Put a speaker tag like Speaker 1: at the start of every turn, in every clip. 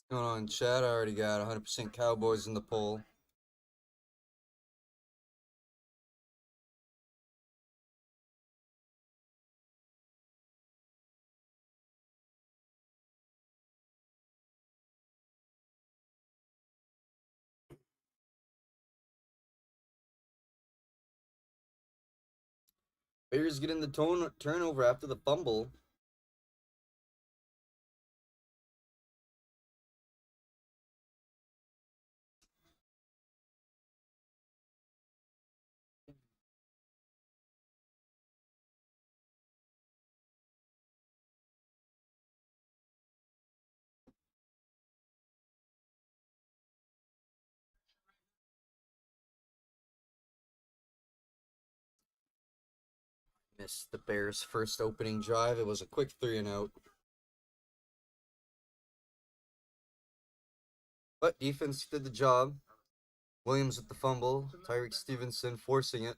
Speaker 1: What's going on, Chad? I already got 100% Cowboys in the poll. Bears getting the turnover after the fumble. Missed the Bears' first opening drive. It was a quick 3-and-out. But defense did the job. Williams with the fumble. Tyreek Stevenson forcing it.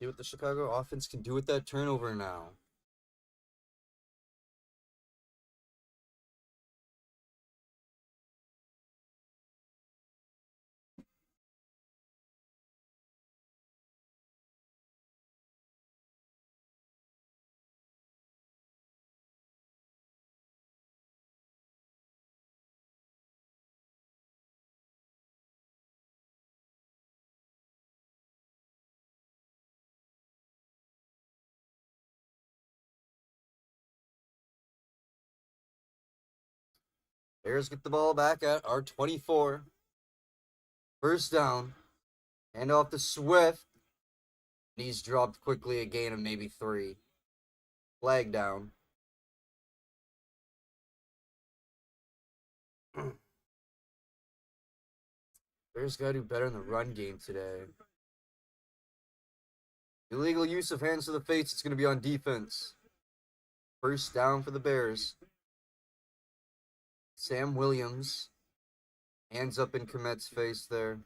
Speaker 1: See what the Chicago offense can do with that turnover now. Bears get the ball back at our 24. First down. Hand off to Swift. He's dropped quickly, a gain of maybe 3. Flag down. Bears got to do better in the run game today. Illegal use of hands to the face. It's going to be on defense. First down for the Bears. Sam Williams. Hands up in Komet's face there.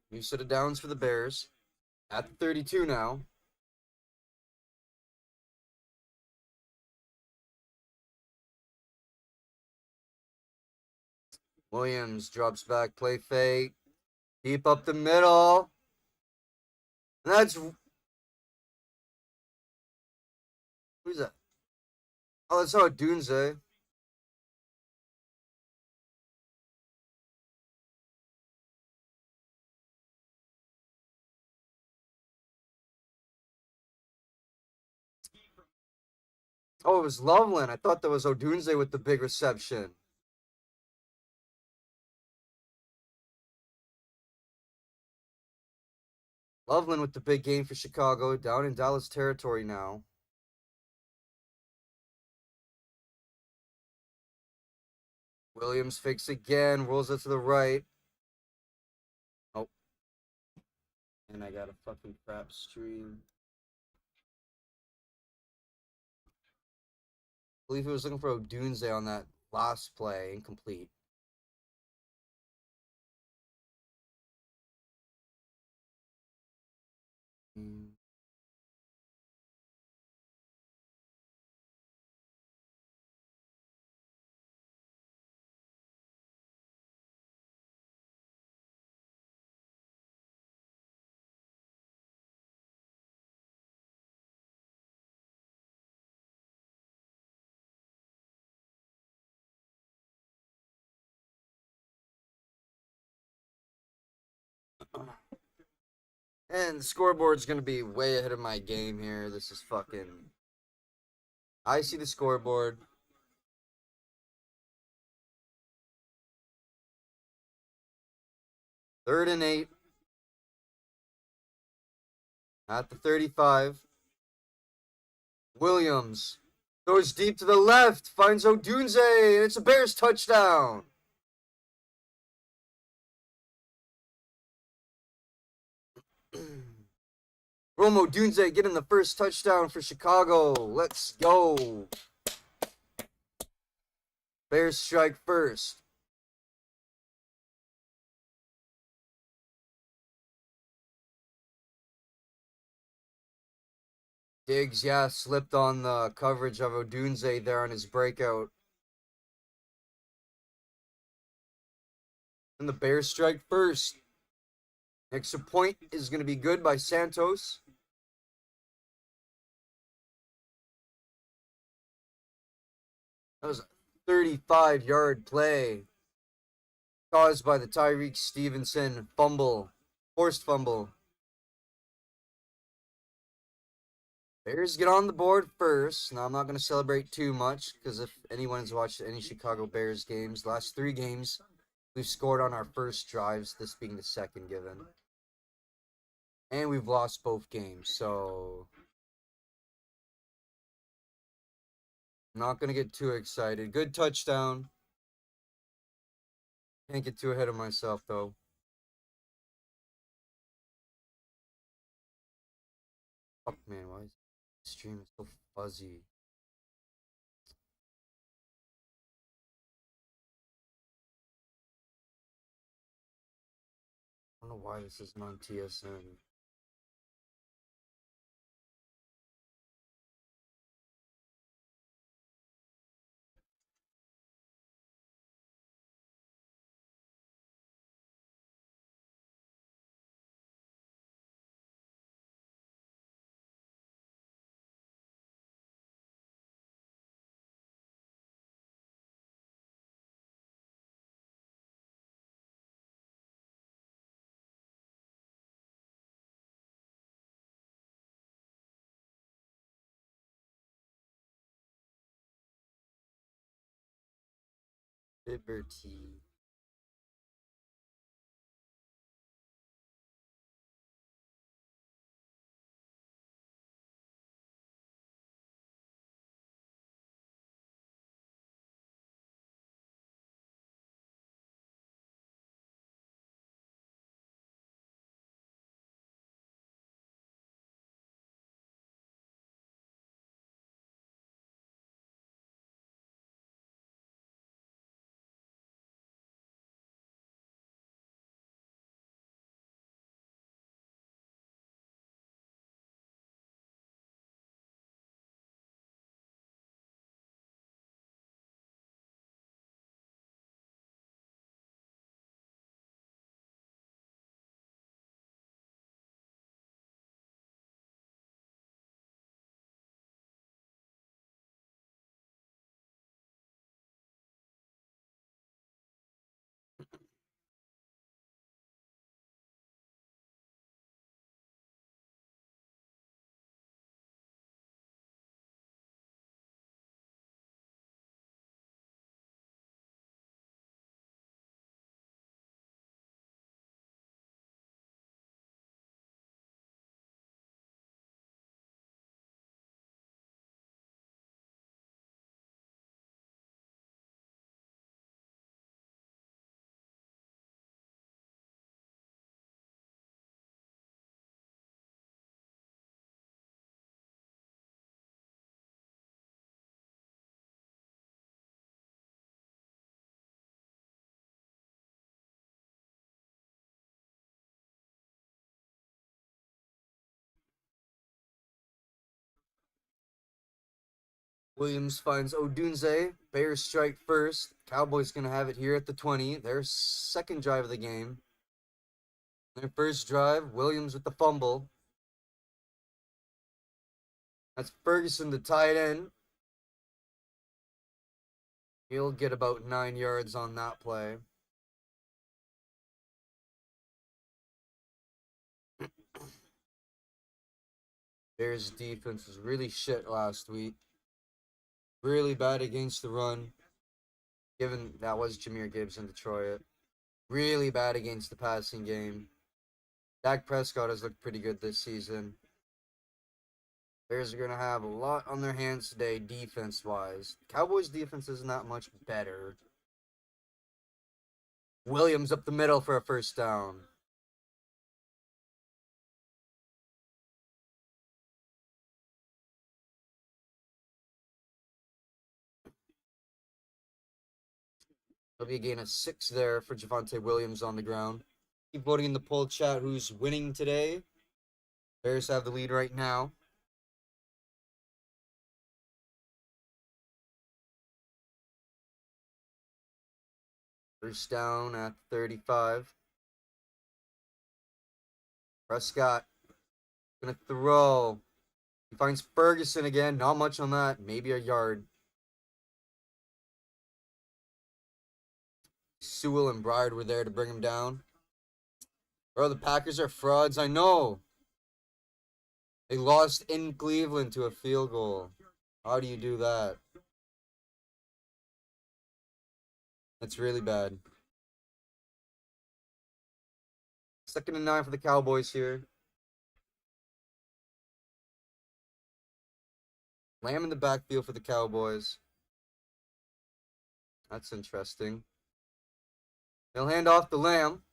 Speaker 1: New set of downs for the Bears. At the 32 now. Williams drops back, play fake. Deep up the middle. And that's... Who's that? Oh, that's not Dunze. Oh, it was Loveland. I thought that was Odunze with the big reception. Loveland with the big game for Chicago. Down in Dallas territory now. Williams fakes again. Rolls it to the right. Oh. And I got a fucking crap stream. I believe he was looking for Odunze on that last play. Incomplete. And the scoreboard's going to be way ahead of my game here. This is fucking... I see the scoreboard. Third and 8. At the 35. Williams goes deep to the left. Finds Odunze. And it's a Bears touchdown. Romo Dunze getting the first touchdown for Chicago. Let's go. Bears strike first. Diggs, yeah, slipped on the coverage of Odunze there on his breakout. And the Bears strike first. Extra point is going to be good by Santos. That was a 35-yard play caused by the Tyreek Stevenson fumble, forced fumble. Bears get on the board first. Now, I'm not going to celebrate too much because if anyone's watched any Chicago Bears games, last 3 games, we've scored on our first drives, this being the second given. And we've lost both games, so I'm not going to get too excited. Good touchdown. Can't get too ahead of myself, though. Fuck, man, why is the stream so fuzzy? I don't know why this isn't on TSN. Liberty. Williams finds Odunze. Bears strike first. Cowboys going to have it here at the 20. Their second drive of the game. Their first drive, Williams with the fumble. That's Ferguson, the tight end. He'll get about 9 yards on that play. Bears defense was really shit last week. Really bad against the run, given that was Jahmyr Gibbs in Detroit. Really bad against the passing game. Dak Prescott has looked pretty good this season. Bears are going to have a lot on their hands today, defense-wise. Cowboys' defense isn't that much better. Williams up the middle for a first down. There'll be a gain of 6 there for Javonte Williams on the ground. Keep voting in the poll chat who's winning today. Bears have the lead right now. First down at 35. Prescott gonna throw. He finds Ferguson again. Not much on that. Maybe a yard. Sewell and Bride were there to bring him down. Bro, the Packers are frauds. I know. They lost in Cleveland to a field goal. How do you do that? That's really bad. 2nd and 9 for the Cowboys here. Lamb in the backfield for the Cowboys. That's interesting. They'll hand off the Lamb.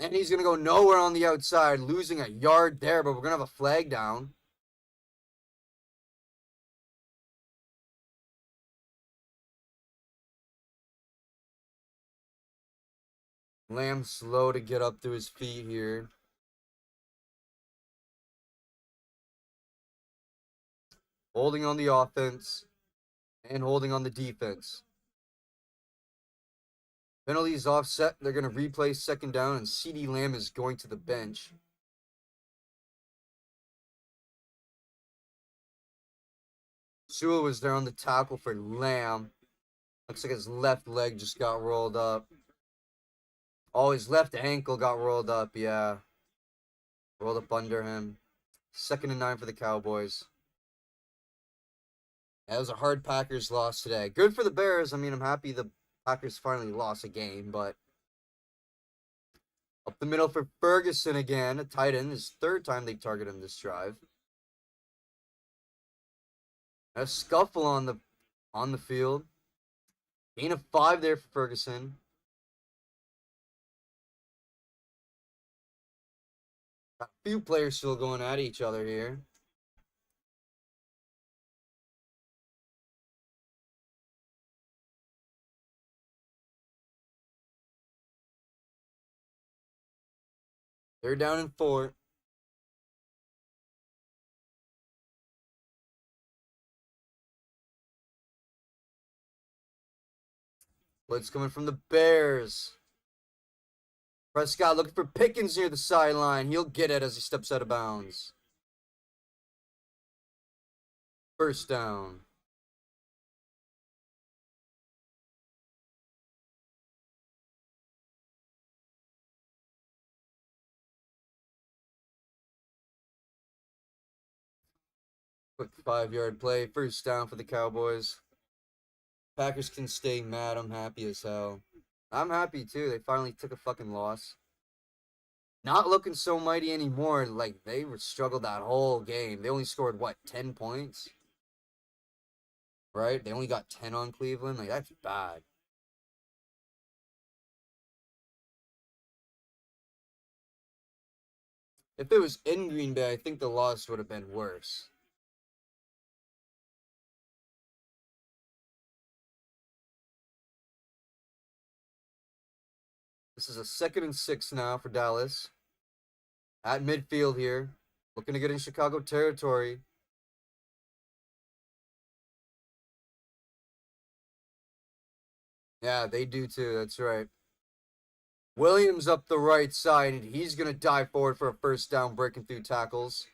Speaker 1: And he's going to go nowhere on the outside, losing a yard there, but we're going to have a flag down. Lamb slow to get up to his feet here. Holding on the offense and holding on the defense. Penalties offset. They're going to replay 2nd down, and CeeDee Lamb is going to the bench. Sewell was there on the tackle for Lamb. Looks like his left leg just got rolled up. Oh, his left ankle got rolled up, yeah. Rolled up under him. 2nd and 9 for the Cowboys. That was a hard Packers loss today. Good for the Bears. I mean, I'm happy the Packers finally lost a game, but up the middle for Ferguson again, a tight end. His 3rd time they targeted him this drive. A scuffle on the field. Gain of 5 there for Ferguson. Got a few players still going at each other here. They're down in 4. Blitz coming from the Bears. Prescott looking for Pickens near the sideline. He'll get it as he steps out of bounds. First down. Quick 5-yard play. First down for the Cowboys. Packers can stay mad. I'm happy as hell. I'm happy too. They finally took a fucking loss. Not looking so mighty anymore. Like, they were struggled that whole game. They only scored, what, 10 points? Right? They only got 10 on Cleveland. Like, that's bad. If it was in Green Bay, I think the loss would have been worse. This is a 2nd and 6 now for Dallas. At midfield here. Looking to get in Chicago territory. Yeah, they do too. That's right. Williams up the right side, and he's going to dive forward for a first down, breaking through tackles.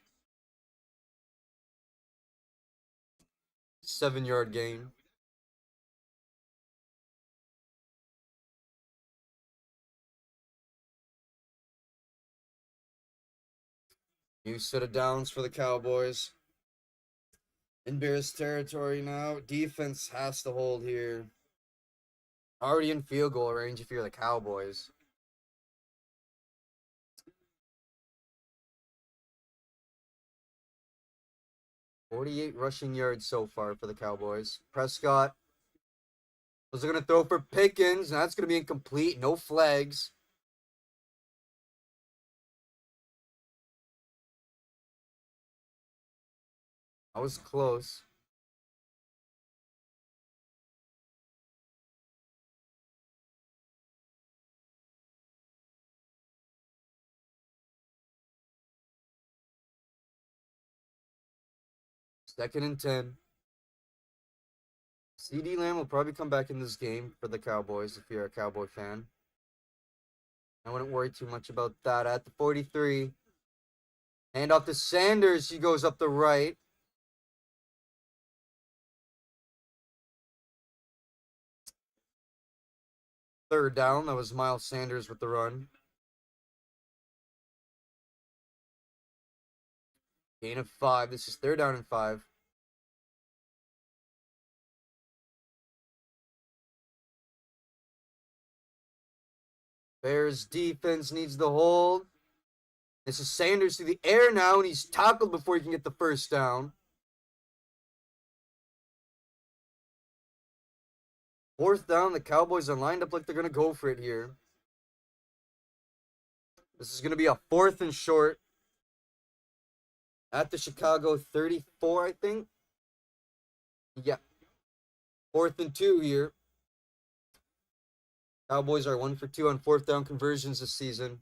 Speaker 1: 7-yard gain. New set of downs for the Cowboys. In Bears territory now. Defense has to hold here. Already in field goal range if you're the Cowboys. .48 rushing yards so far for the Cowboys. Prescott was going to throw for Pickens. And that's going to be incomplete. No flags. That was close. Second and 10. CD Lamb will probably come back in this game for the Cowboys if you're a Cowboy fan. I wouldn't worry too much about that. At the 43. Hand off to Sanders. He goes up the right. Third down. That was Miles Sanders with the run. Gain of 5. This is third down and 5. Bears defense needs the hold. This is Sanders through the air now, and he's tackled before he can get the first down. Fourth down, the Cowboys are lined up like they're going to go for it here. This is going to be a 4th and short. At the Chicago 34, I think. Yeah. 4th and 2 here. Cowboys are 1 for 2 on 4th down conversions this season.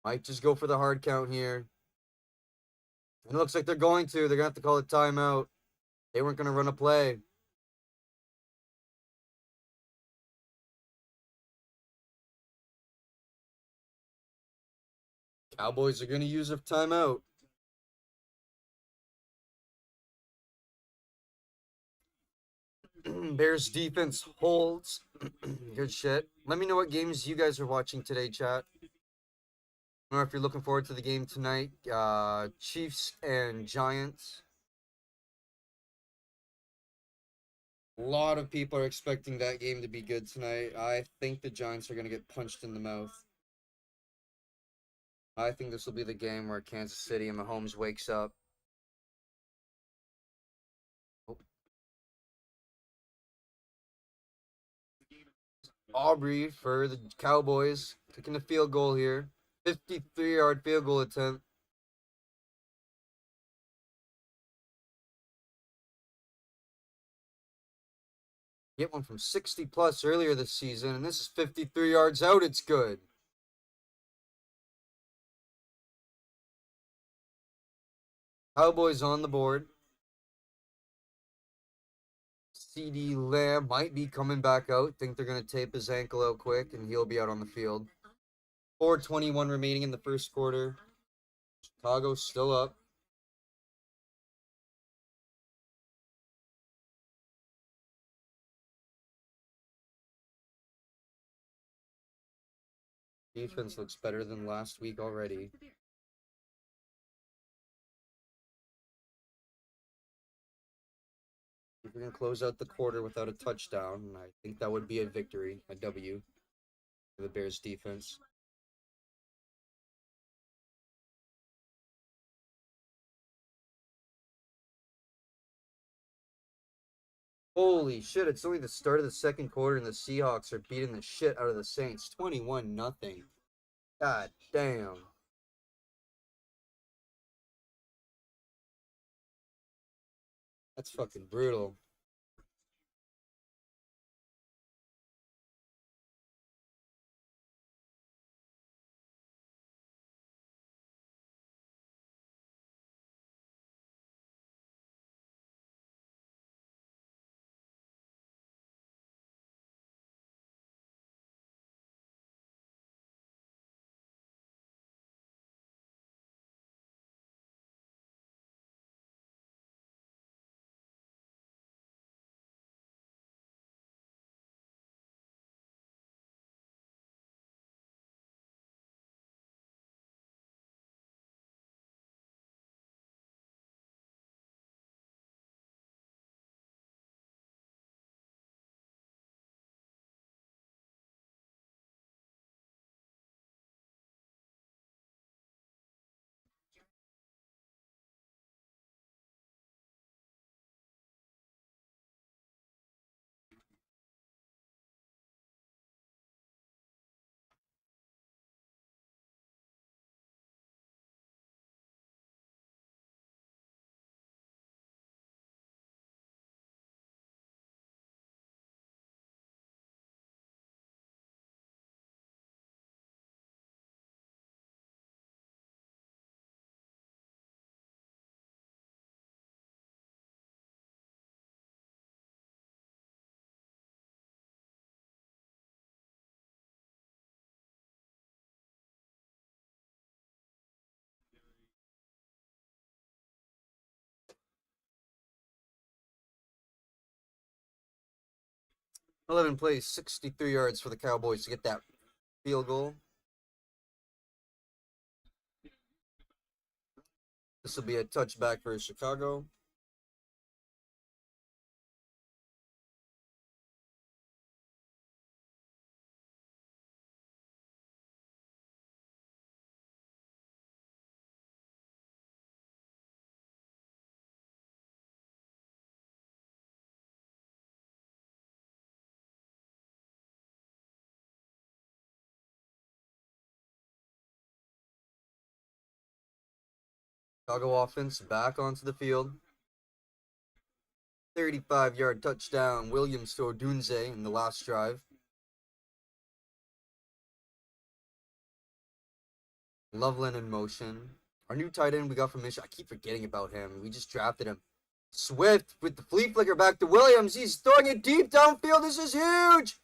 Speaker 1: Might just go for the hard count here. And it looks like they're going to. They're going to have to call a timeout. They weren't going to run a play. Cowboys are going to use a timeout. Bears defense holds. Good shit. Let me know what games you guys are watching today, chat. Or if you're looking forward to the game tonight. Chiefs and Giants. A lot of people are expecting that game to be good tonight. I think the Giants are going to get punched in the mouth. I think this will be the game where Kansas City and Mahomes wakes up. Oh. Aubrey for the Cowboys. Kicking the field goal here. 53-yard field goal attempt. Get one from 60 plus earlier this season, and this is 53 yards out. It's good. Cowboys on the board. CD Lamb might be coming back out. Think they're going to tape his ankle out quick, and he'll be out on the field. 4:21 remaining in the first quarter. Chicago still up. Defense looks better than last week already. If we can close out the quarter without a touchdown, I think that would be a victory, a W for the Bears defense. Holy shit, it's only the start of the second quarter and the Seahawks are beating the shit out of the Saints. 21-0. God damn. That's fucking brutal. 11 plays, 63 yards for the Cowboys to get that field goal. This will be a touchback for Chicago. Chicago offense back onto the field. 35-yard touchdown, Williams to Odunze in the last drive. Loveland in motion. Our new tight end we got from Michigan. I keep forgetting about him. We just drafted him. Swift with the flea flicker back to Williams. He's throwing it deep downfield. This is huge.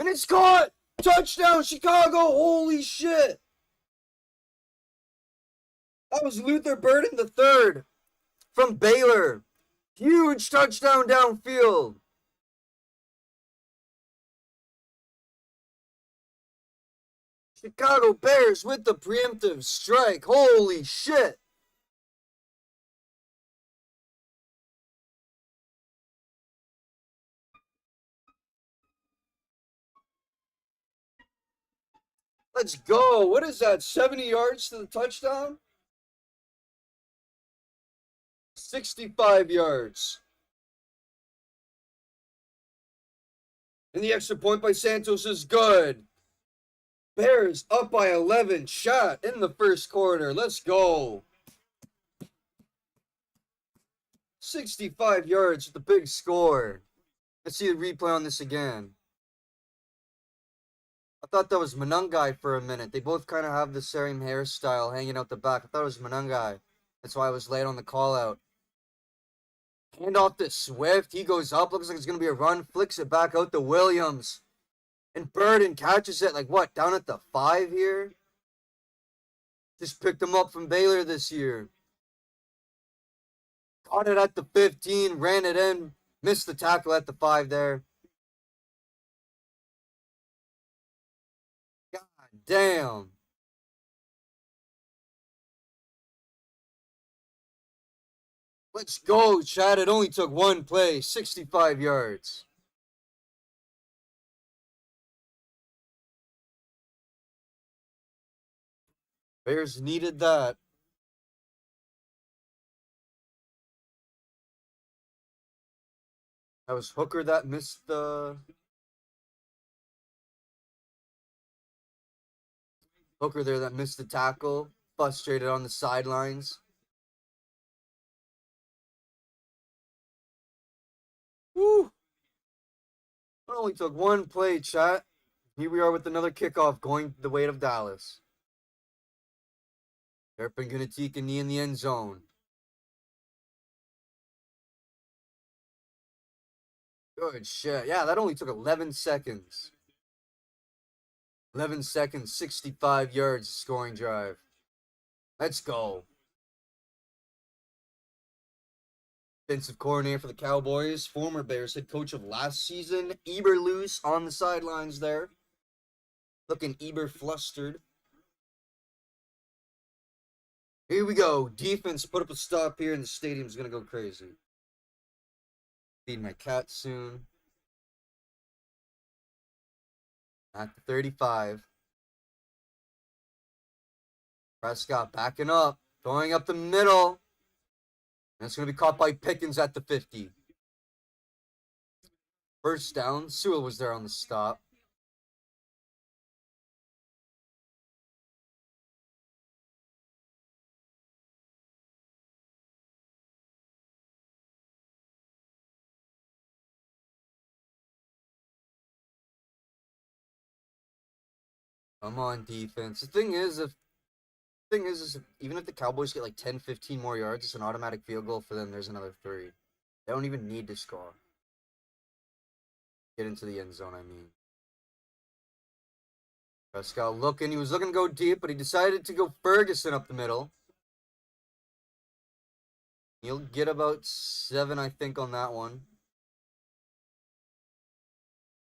Speaker 1: And it's caught. Touchdown, Chicago. Holy shit. That was Luther Burden the third from Baylor. Huge touchdown downfield. Chicago Bears with the preemptive strike. Holy shit. Let's go. What is that? 70 yards to the touchdown? 65 yards. And the extra point by Santos is good. Bears up by 11. Shot in the first quarter. Let's go. 65 yards with the big score. Let's see the replay on this again. I thought that was Manungai for a minute. They both kind of have the same hairstyle hanging out the back. I thought it was Manungai. That's why I was late on the call out. Hand off to Swift. He goes up. Looks like it's going to be a run. Flicks it back out to Williams. And Burden catches it like what? Down at the 5 here? Just picked him up from Baylor this year. Caught it at the 15. Ran it in. Missed the tackle at the 5 there. God damn. Let's go, Chad. It only took one play. 65 yards. Bears needed that. That was Hooker that missed the... Hooker there that missed the tackle. Frustrated on the sidelines. Woo! It only took one play, chat. Here we are with another kickoff going the way of Dallas. Turpin gonna take a knee in the end zone. Good shit. Yeah, that only took 11 seconds. 11 seconds, 65 yards scoring drive. Let's go. Defensive coordinator for the Cowboys, former Bears head coach of last season, Eberloose on the sidelines there. Looking Eber flustered. Here we go. Defense put up a stop here and the stadium's going to go crazy. Feed my cat soon. At the 35. Prescott backing up. Throwing up the middle. And it's going to be caught by Pickens at the 50. First down. Sewell was there on the stop. Come on, defense. The thing is, even if the Cowboys get like 10, 15 more yards, it's an automatic field goal for them. There's another 3. They don't even need to score. Get into the end zone, I mean. Prescott looking. He was looking to go deep, but he decided to go Ferguson up the middle. He'll get about 7, I think, on that one.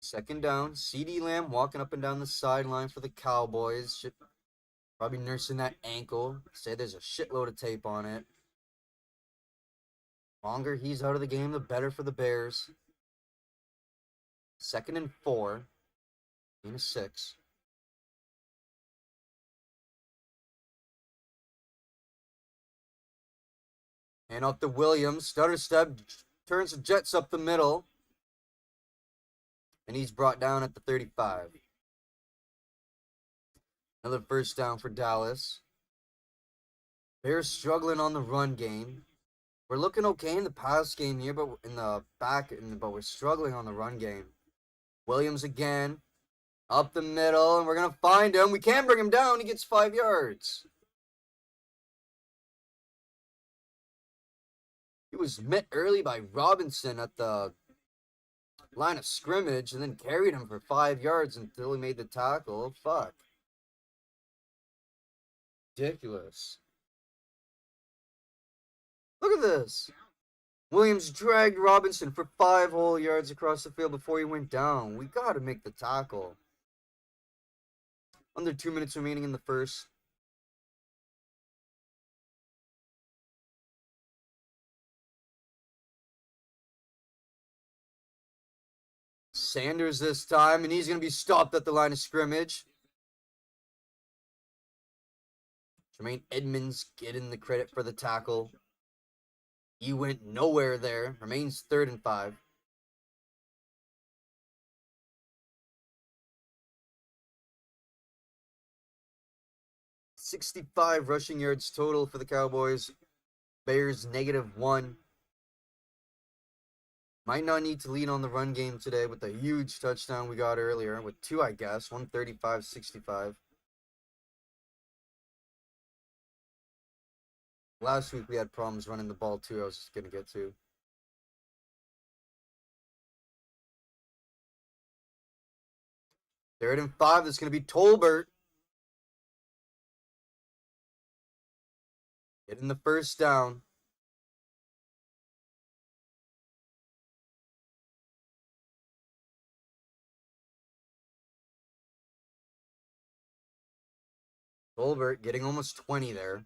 Speaker 1: Second down. CeeDee Lamb walking up and down the sideline for the Cowboys. Probably nursing that ankle. Say there's a shitload of tape on it. Longer he's out of the game, the better for the Bears. 2nd and 4. Gain of 6. And off to Williams. Stutter step. Turns the Jets up the middle. And he's brought down at the 35. Another first down for Dallas. Bears struggling on the run game. We're looking okay in the pass game here, but but we're struggling on the run game. Williams again. Up the middle, and we're going to find him. We can't bring him down. He gets 5 yards. He was met early by Robinson at the line of scrimmage and then carried him for 5 yards until he made the tackle. Fuck. Ridiculous. Look at this. Williams dragged Robinson for 5 whole yards across the field before he went down. We got to make the tackle. Under 2 minutes remaining in the first. Sanders this time, and he's going to be stopped at the line of scrimmage. Jermaine Edmonds getting the credit for the tackle. He went nowhere there. Remains 3rd and 5. $65 rushing yards total for the Cowboys. Bears -1. Might not need to lean on the run game today with the huge touchdown we got earlier. With 2, I guess. 135-65. Last week we had problems running the ball too. I was just going to get to. Third and 5. That's going to be Tolbert. Getting the first down. Tolbert getting almost 20 there.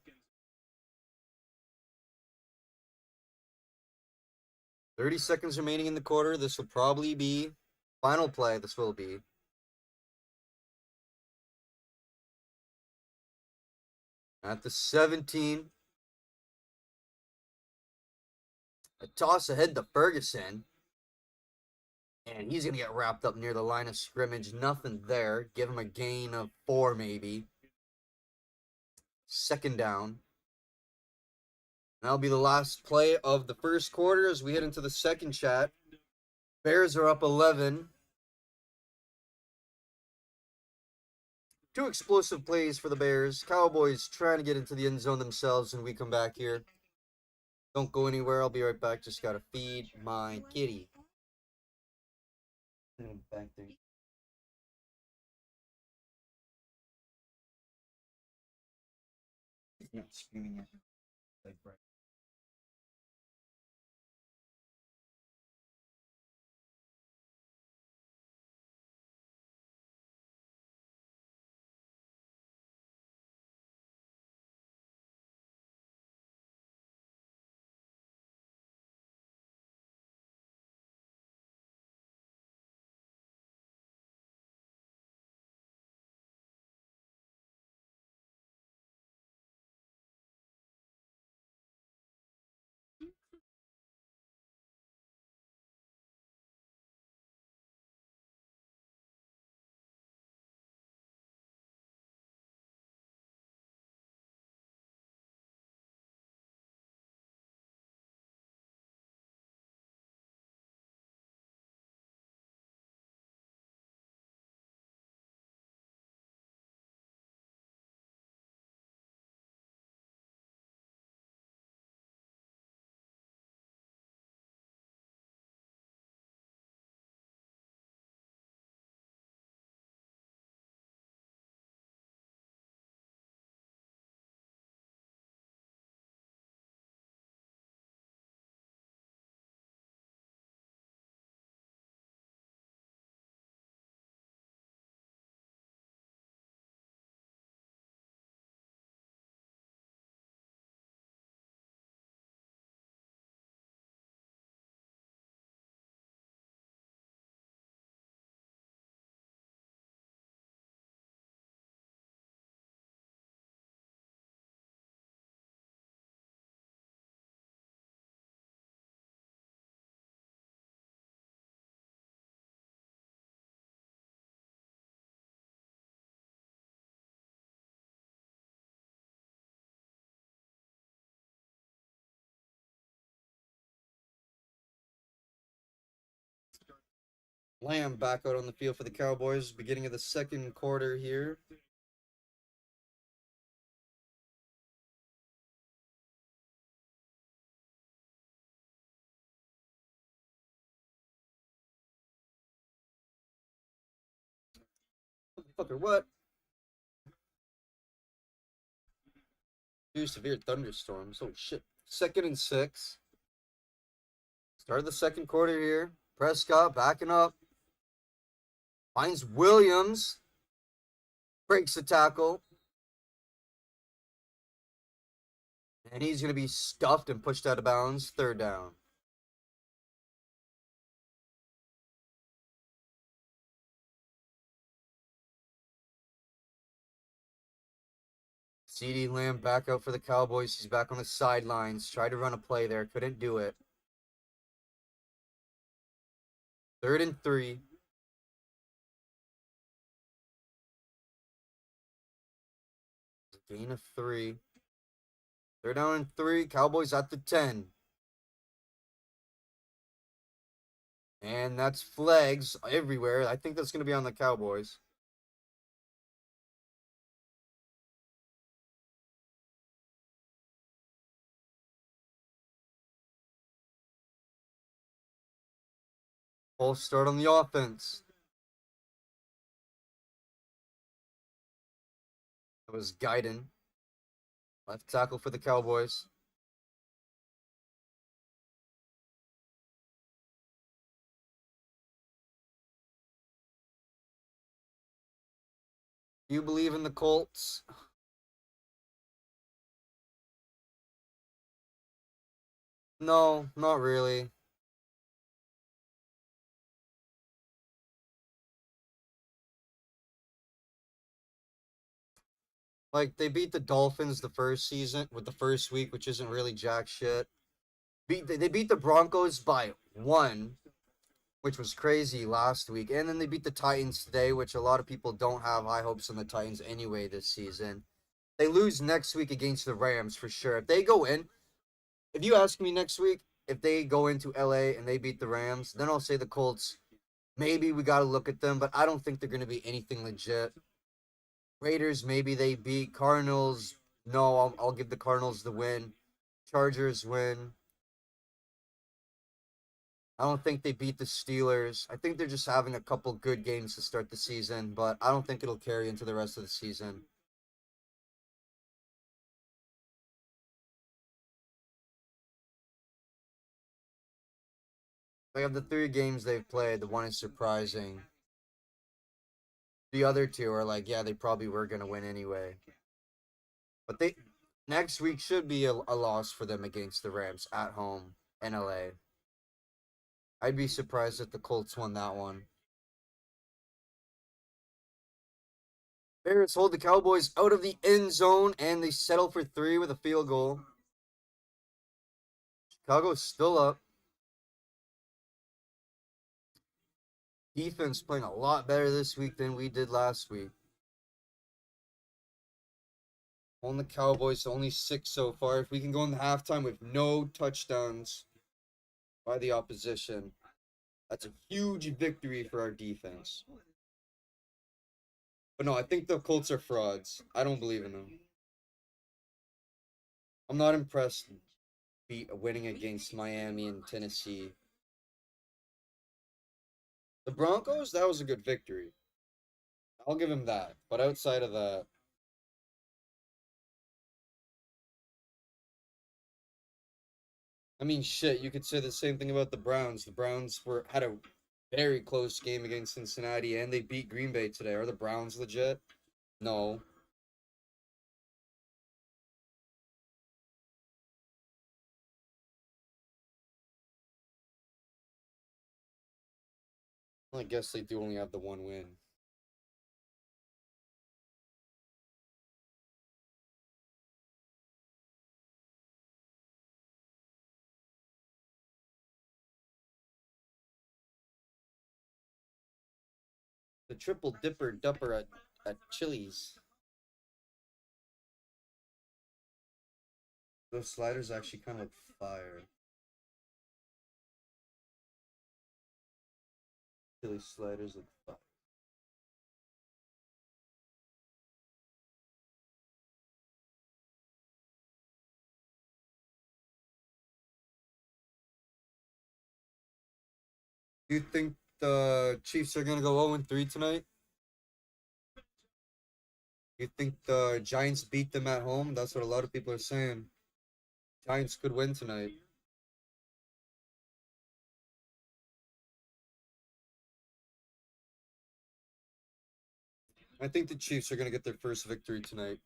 Speaker 1: 30 seconds remaining in the quarter. This will probably be final play. This will be. At the 17. A toss ahead to Ferguson. And he's going to get wrapped up near the line of scrimmage. Nothing there. Give him a gain of 4 maybe. 2nd down. That'll be the last play of the first quarter as we head into the second chat. Bears are up 11. 2 explosive plays for the Bears. Cowboys trying to get into the end zone themselves, and we come back here. Don't go anywhere. I'll be right back. Just got to feed my kitty. Back there. Not screaming at me like Brett. Lamb back out on the field for the Cowboys, beginning of the second quarter here. Fucker, what? Two severe thunderstorms. Oh shit. 2nd and 6. Start of the second quarter here. Prescott backing up. Finds Williams. Breaks the tackle. And he's going to be stuffed and pushed out of bounds. 3rd down. CeeDee Lamb back out for the Cowboys. He's back on the sidelines. Tried to run a play there. Couldn't do it. 3rd and 3. Gain of 3. 3rd down and 3. Cowboys at the 10. And that's flags everywhere. I think that's going to be on the Cowboys. Full start on the offense. That was Guyton. Left tackle for the Cowboys. Do you believe in the Colts? No, not really. Like, they beat the Dolphins the first season with the first week, which isn't really jack shit. They beat the Broncos by 1, which was crazy last week. And then they beat the Titans today, which a lot of people don't have high hopes on the Titans anyway this season. They lose next week against the Rams for sure. If they go in, if you ask me next week, if they go into LA and they beat the Rams, then I'll say the Colts. Maybe we got to look at them, but I don't think they're going to be anything legit. Raiders, maybe they beat Cardinals. No, I'll give the Cardinals the win. Chargers win. I don't think they beat the Steelers. I think they're just having a couple good games to start the season, but I don't think it'll carry into the rest of the season. They have the 3 games they've played. The one is surprising. The other 2 are like, yeah, they probably were going to win anyway. But they next week should be a loss for them against the Rams at home in LA. I'd be surprised if the Colts won that one. Bears hold the Cowboys out of the end zone, and they settle for 3 with a field goal. Chicago's still up. Defense playing a lot better this week than we did last week. On the Cowboys, only 6 so far. If we can go in the halftime with no touchdowns by the opposition, that's a huge victory for our defense. But no, I think the Colts are frauds. I don't believe in them. I'm not impressed winning against Miami and Tennessee. The Broncos, that was a good victory. I'll give him that. But outside of that, I mean, shit, you could say the same thing about the Browns. The Browns had a very close game against Cincinnati, and they beat Green Bay today. Are the Browns legit? No. I guess they do only have the 1 win. The triple dipper dupper at Chili's. Those sliders actually kind of look fire. Chili sliders at 5. Do you think the Chiefs are gonna go 0-3 tonight? You think the Giants beat them at home? That's what a lot of people are saying. Giants could win tonight. I think the Chiefs are gonna get their first victory tonight.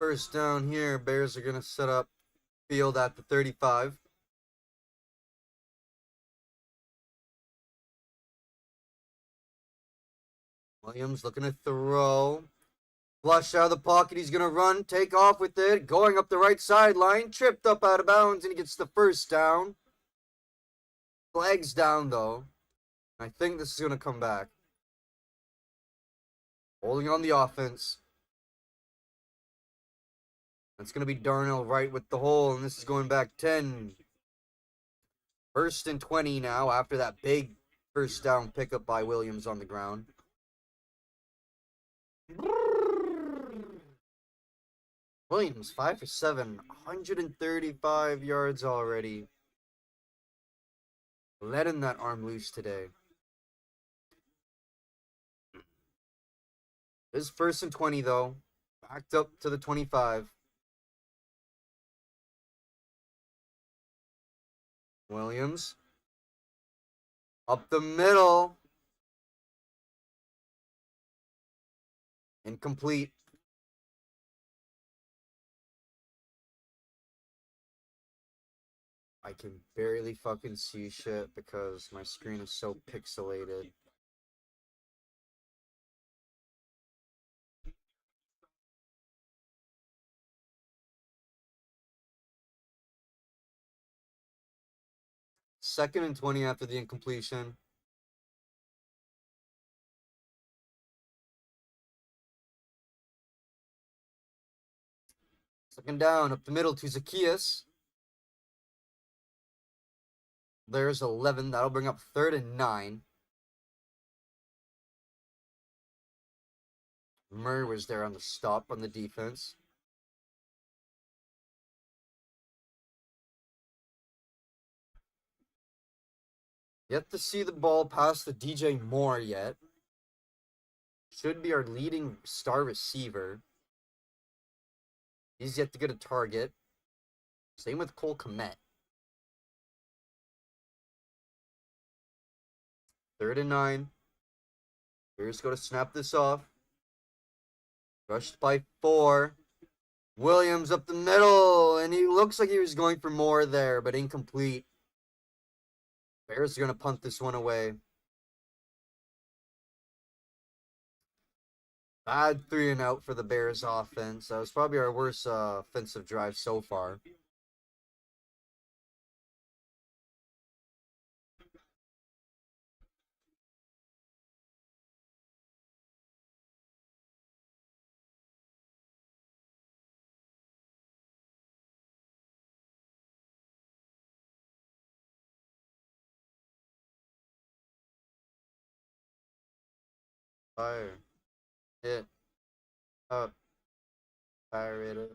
Speaker 1: First down here, Bears are gonna set up field at the 35. Williams looking to throw. Flush out of the pocket. He's going to run, take off with it. Going up the right sideline. Tripped up out of bounds, and he gets the first down. Flags down, though. I think this is going to come back. Holding on the offense. That's going to be Darnell right with the hole, and this is going back 10. First and 20 now after that big first down pickup by Williams on the ground. Williams, 5 for 7, 135 yards already. Letting that arm loose today. This is first and 20, though. Backed up to the 25. Williams. Up the middle. Incomplete. I can barely fucking see shit because my screen is so pixelated. Second and 20 after the incompletion. Second down, up the middle to Zacchaeus. There's 11. That'll bring up third and 9. Murray was there on the stop on the defense. Yet to see the ball pass to DJ Moore yet. Should be our leading star receiver. He's yet to get a target. Same with Cole Kmet. Third and 9. Bears go to snap this off. Rushed by 4. Williams up the middle, and he looks like he was going for more there, but incomplete. Bears are going to punt this one away. Bad 3 and out for the Bears offense. That was probably our worst offensive drive so far. Fire. Hit. Up. Fire it up.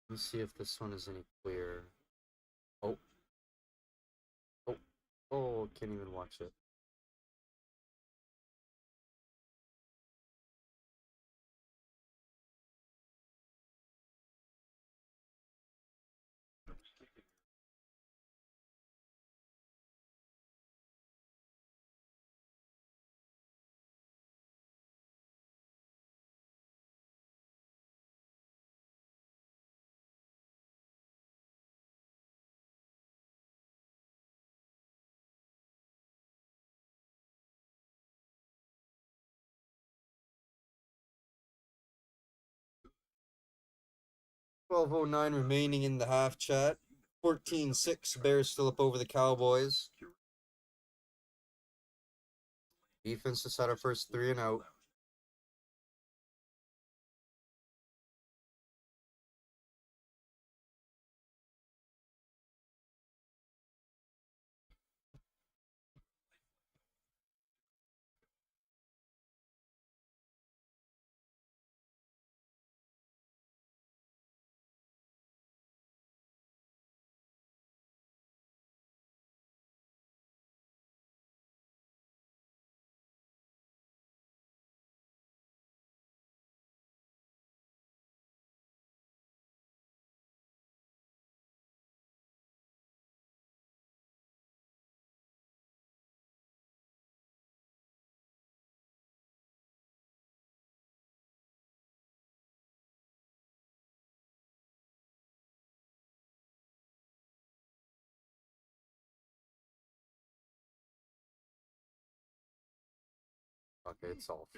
Speaker 1: Let me see if this one is any clearer. Oh. Oh. Oh, can't even watch it. 12:09 remaining in the half chat. 14-6, Bears still up over the Cowboys. Defense just had our first 3 and out. Okay, it's all.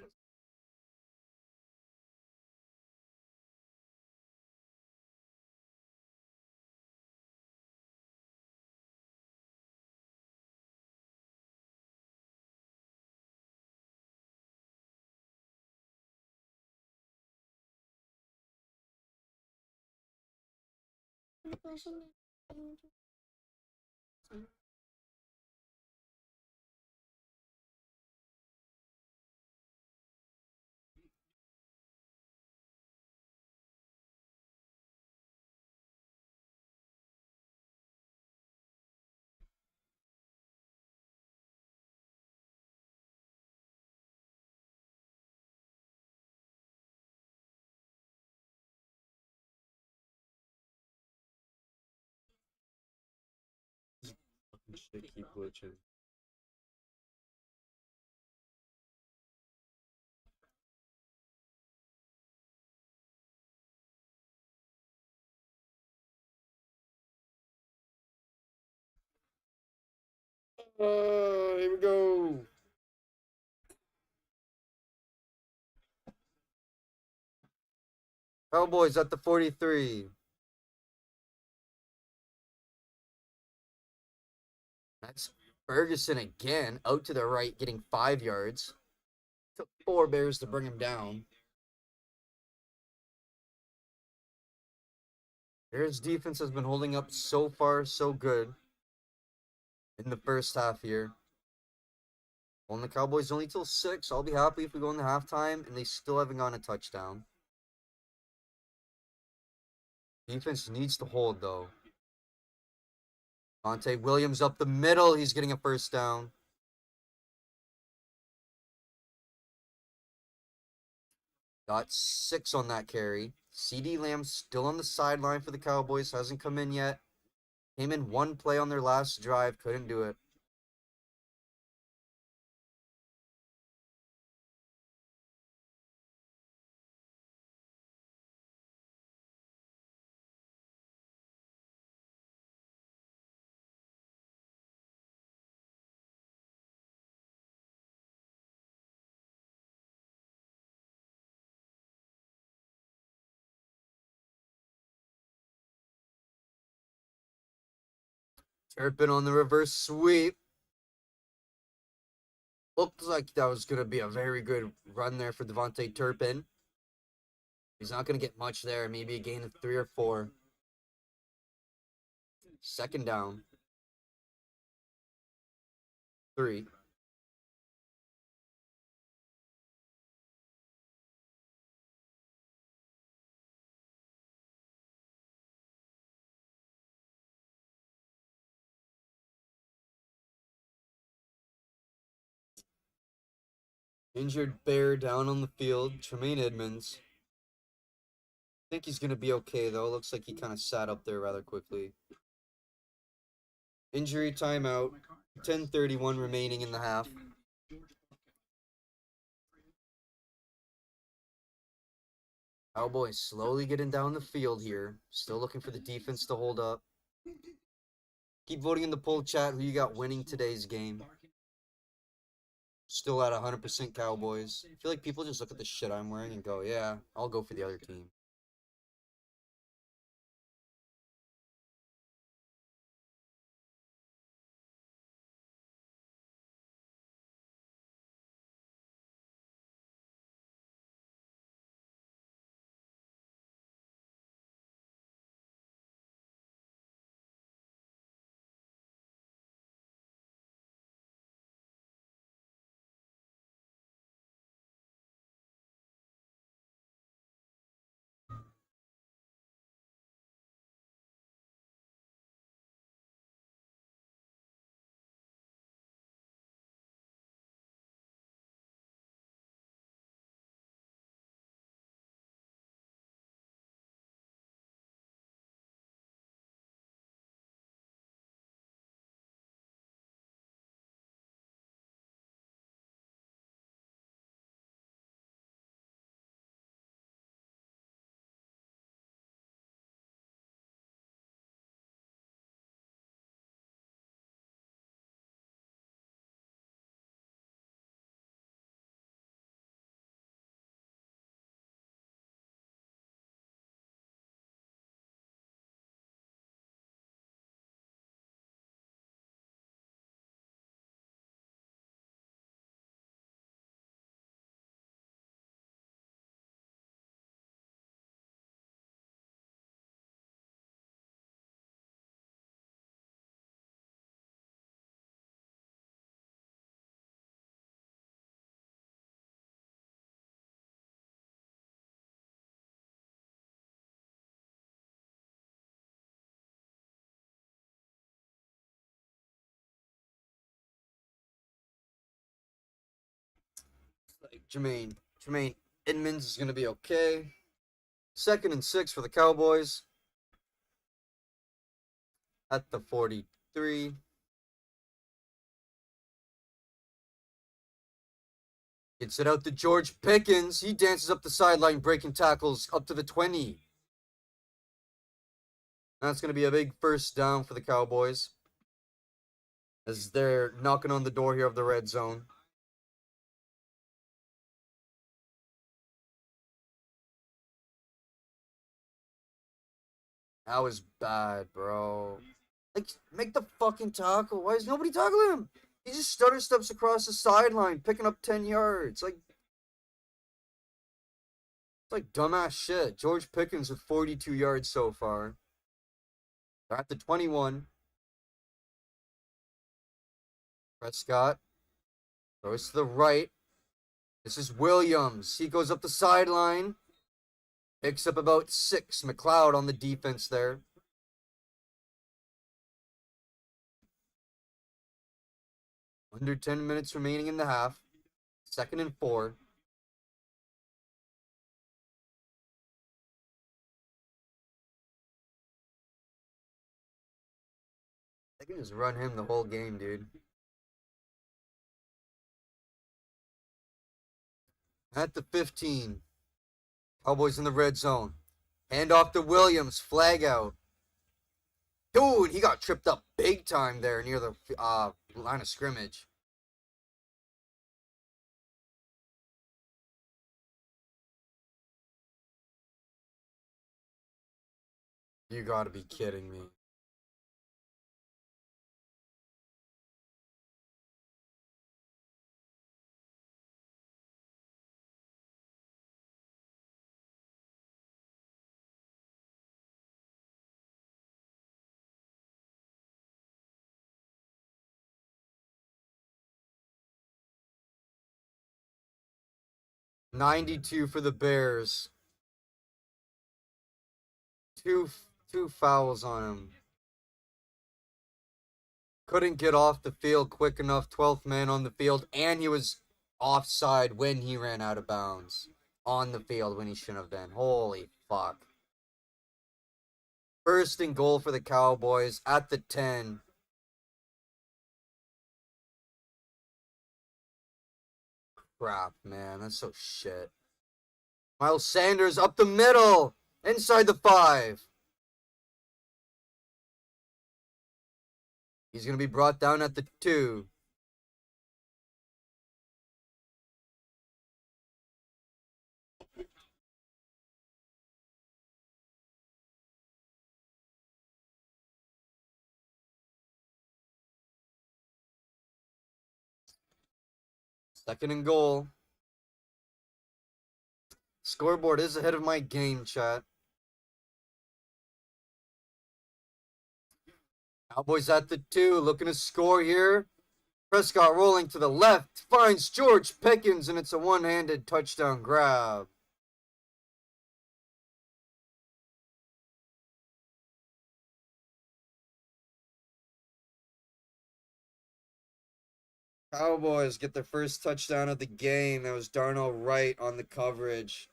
Speaker 1: Shit keep glitching. Here we go. Cowboys at the 43. That's Ferguson again, out to the right, getting 5 yards. Took 4 Bears to bring him down. Bears defense has been holding up so far, so good in the first half here. Well, the Cowboys only till 6. I'll be happy if we go into halftime and they still haven't gotten a touchdown. Defense needs to hold, though. Monte Williams up the middle. He's getting a first down. Got 6 on that carry. CD Lamb still on the sideline for the Cowboys. Hasn't come in yet. Came in 1 play on their last drive. Couldn't do it. Turpin on the reverse sweep. Looked like that was going to be a very good run there for Devontae Turpin. He's not going to get much there. Maybe a gain of 3 or 4. Second down. 3. Injured Bear down on the field. Tremaine Edmonds. I think he's going to be okay, though. Looks like he kind of sat up there rather quickly. Injury timeout. 10:31 remaining in the half. Cowboys slowly getting down the field here. Still looking for the defense to hold up. Keep voting in the poll chat who you got winning today's game. Still at 100% Cowboys. I feel like people just look at the shit I'm wearing and go, yeah, I'll go for the other team. Like Jermaine Edmonds is going to be okay. 2nd and 6 for the Cowboys. At the 43. Gets it out to George Pickens. He dances up the sideline, breaking tackles up to the 20. That's going to be a big first down for the Cowboys, as they're knocking on the door here of the red zone. That was bad, bro. Like, make the fucking tackle. Why is nobody tackling him? He just stutter steps across the sideline, picking up 10 yards. It's like dumbass shit. George Pickens with 42 yards so far. They're at the 21. Prescott throws to the right. This is Williams. He goes up the sideline. Picks up about 6. McLeod on the defense there. Under 10 minutes remaining in the half. 2nd and 4. They can just run him the whole game, dude. At the 15. Cowboys in the red zone. Hand off to Williams. Flag out. Dude, he got tripped up big time there near the line of scrimmage. You gotta be kidding me. $92 for the Bears. Two fouls on him. Couldn't get off the field quick enough. 12th man on the field, and he was offside when he ran out of bounds. On the field when he shouldn't have been. Holy fuck. 1st and goal for the Cowboys at the 10. Crap, man. That's so shit. Miles Sanders up the middle. Inside the 5. He's going to be brought down at the 2. Second and goal. Scoreboard is ahead of my game, chat. Cowboys at the 2, looking to score here. Prescott rolling to the left, finds George Pickens, and it's a one-handed touchdown grab. Cowboys get their first touchdown of the game. That was Darnell Wright on the coverage.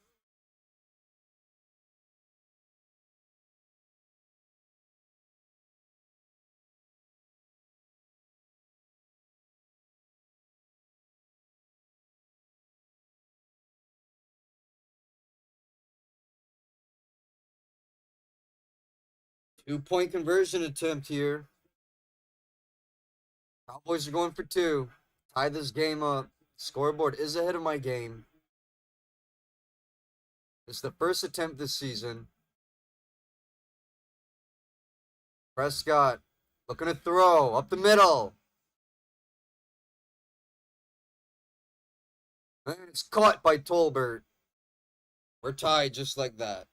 Speaker 1: Two-point conversion attempt here. Cowboys are going for 2. Tie this game up. Scoreboard is ahead of my game. It's the first attempt this season. Prescott looking to throw up the middle. And it's caught by Tolbert. We're tied just like that.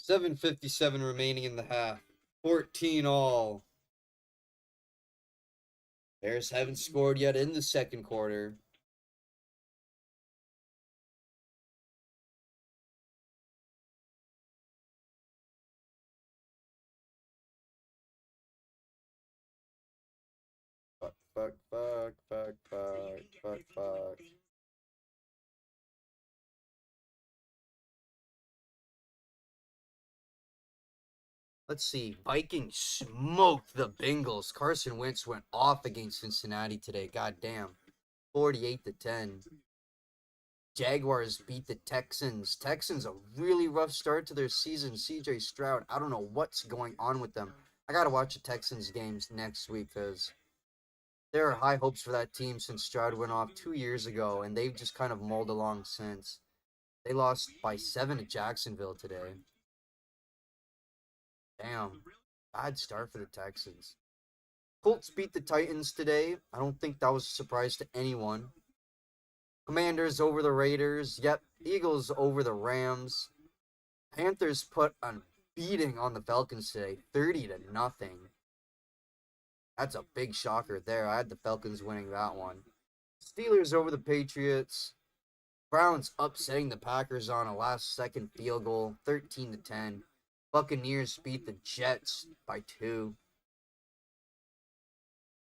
Speaker 1: $7:57 remaining in the half. 14 all. Bears haven't scored yet in the second quarter. fuck. Let's see. Vikings smoked the Bengals. Carson Wentz went off against Cincinnati today. God damn. 48-10. Jaguars beat the Texans. Texans a really rough start to their season. CJ Stroud, I don't know what's going on with them. I got to watch the Texans games next week because there are high hopes for that team since Stroud went off 2 years ago, and they've just kind of mulled along since. They lost by 7 to Jacksonville today. Damn. Bad start for the Texans. Colts beat the Titans today. I don't think that was a surprise to anyone. Commanders over the Raiders. Yep. Eagles over the Rams. Panthers put a beating on the Falcons today, 30-0. That's a big shocker there. I had the Falcons winning that one. Steelers over the Patriots. Browns upsetting the Packers on a last-second field goal, 13-10. Buccaneers beat the Jets by 2.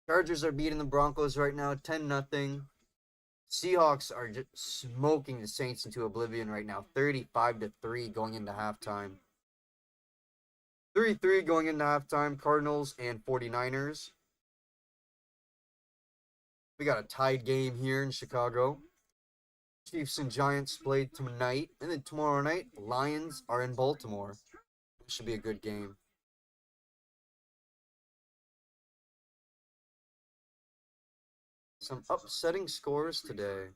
Speaker 1: Chargers are beating the Broncos right now, 10-0. Seahawks are just smoking the Saints into oblivion right now, 35-3 going into halftime. 3-3 going into halftime, Cardinals and 49ers. We got a tied game here in Chicago. Chiefs and Giants played tonight, and then tomorrow night, Lions are in Baltimore. It should be a good game. Some upsetting scores today.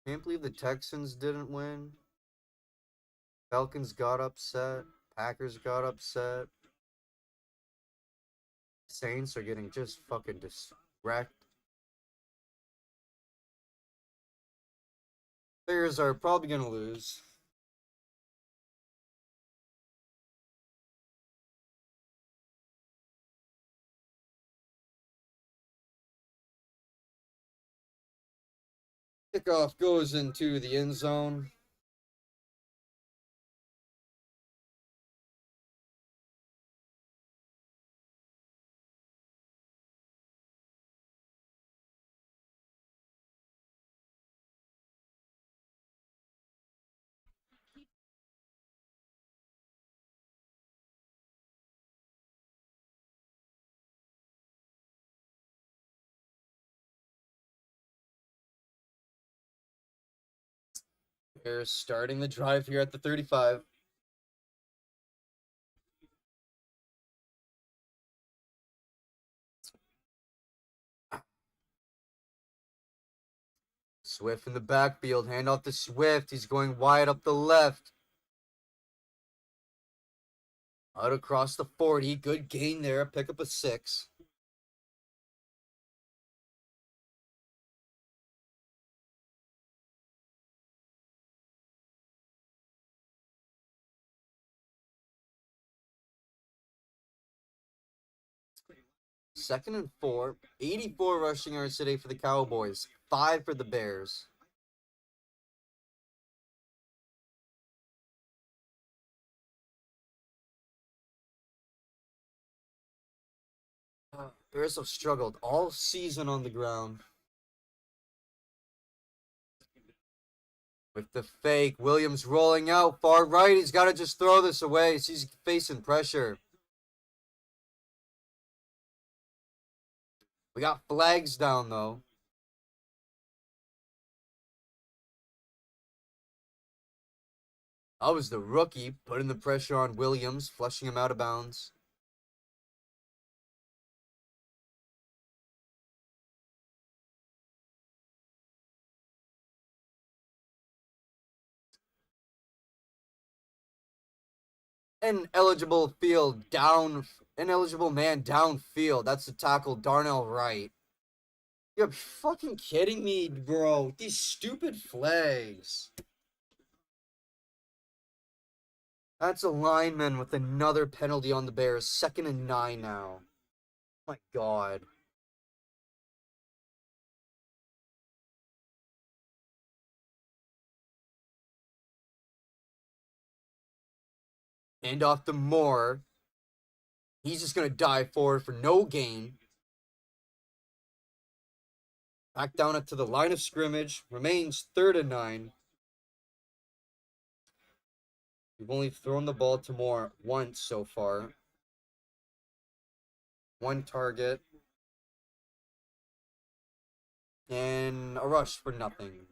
Speaker 1: Can't believe the Texans didn't win. Falcons got upset. Packers got upset. Saints are getting just fucking wrecked. Bears are probably going to lose. Kickoff goes into the end zone. Bears starting the drive here at the 35. Swift in the backfield. Hand off to Swift. He's going wide up the left. Out across the 40. Good gain there. Pick up a 6. Second and 4. 84 rushing yards today for the Cowboys. 5 for the Bears. Bears have struggled all season on the ground. With the fake, Williams rolling out far right. He's got to just throw this away. He's facing pressure. We got flags down, though. That was the rookie putting the pressure on Williams, flushing him out of bounds. Ineligible man downfield. That's the tackle, Darnell Wright. You're fucking kidding me, bro. These stupid flags. That's a lineman with another penalty on the Bears. 2nd and 9 now. My God. Hand off to Moore. He's just going to dive forward for no gain. Back down it to the line of scrimmage. Remains 3rd and 9. We've only thrown the ball to Moore once so far. 1 target. And a rush for nothing.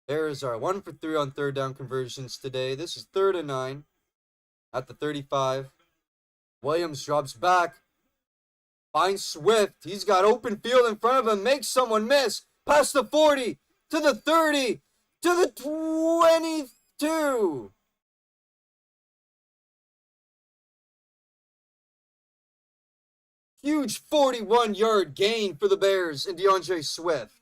Speaker 1: There's our 1 for 3 on 3rd down conversions today. This is 3rd and 9 at the 35. Williams drops back. Finds Swift. He's got open field in front of him. Makes someone miss. Past the 40. To the 30. To the 22. Huge 41-yard gain for the Bears and DeAndre Swift.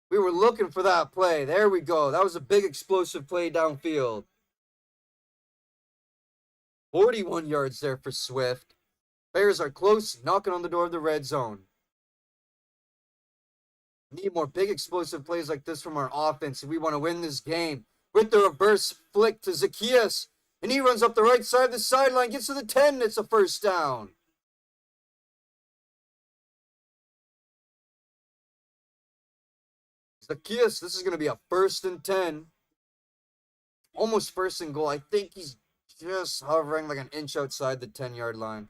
Speaker 1: We were looking for that play. There we go. That was a big explosive play downfield. 41 yards there for Swift. Bears are close, knocking on the door of the red zone. Need more big explosive plays like this from our offense if we want to win this game. With the reverse flick to Zacchaeus. And he runs up the right side of the sideline, gets to the 10, it's a first down. Zacchaeus, this is going to be a 1st and 10. Almost 1st and goal. I think he's just hovering like an inch outside the 10-yard line.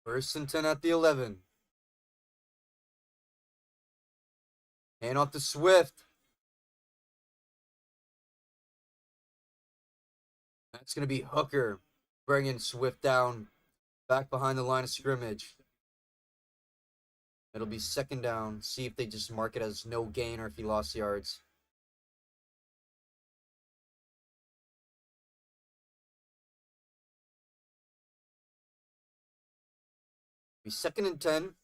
Speaker 1: First and 10 at the 11. Hand off to Swift. That's going to be Hooker bringing Swift down back behind the line of scrimmage. It'll be 2nd down. See if they just mark it as no gain or if he lost yards. Be 2nd and 10.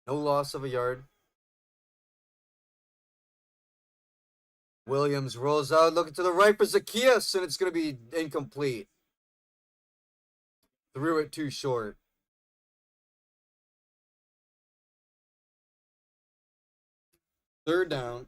Speaker 1: No loss of a yard. Williams rolls out, looking to the right for Zacchaeus, and it's going to be incomplete. Threw it too short. 3rd down.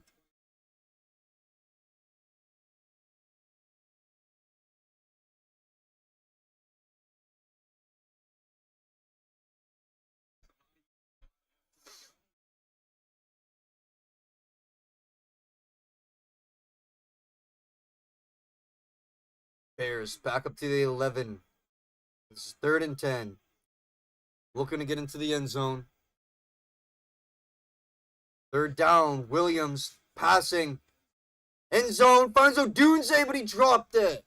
Speaker 1: Bears back up to the 11. This is 3rd and 10. Looking to get into the end zone. 3rd down. Williams passing. End zone. Finds Odunze, but he dropped it.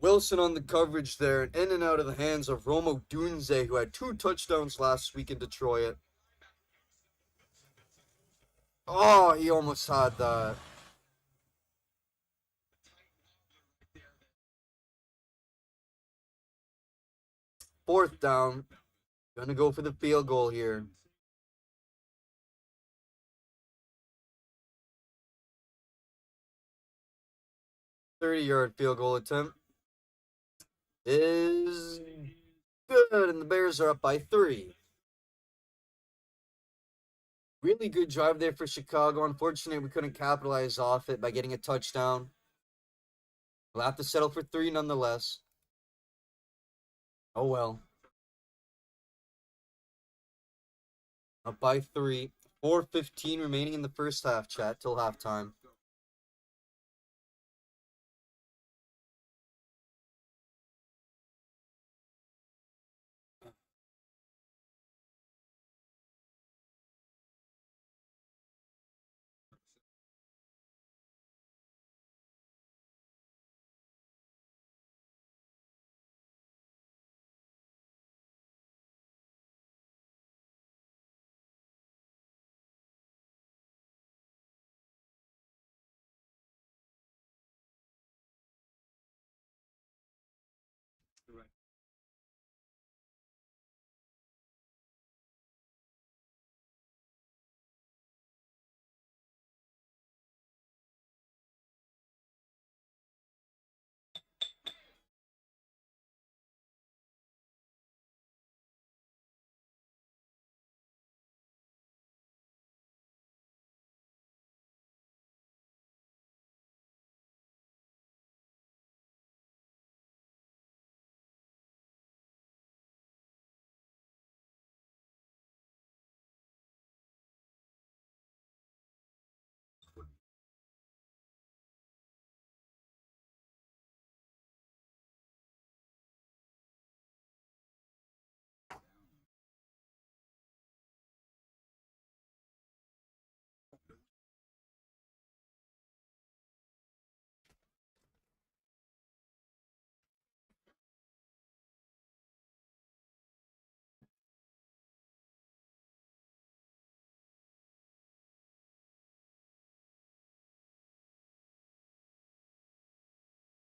Speaker 1: Wilson on the coverage there, and in and out of the hands of Romo Dunze, who had 2 touchdowns last week in Detroit. Oh, he almost had that. Fourth down. Gonna go for the field goal here. .30-yard field goal attempt is good, and the Bears are up by 3. Really good drive there for Chicago. Unfortunately, we couldn't capitalize off it by getting a touchdown. We'll have to settle for 3 nonetheless. Oh well. Up by 3. 4:15 remaining in the first half, chat, till halftime.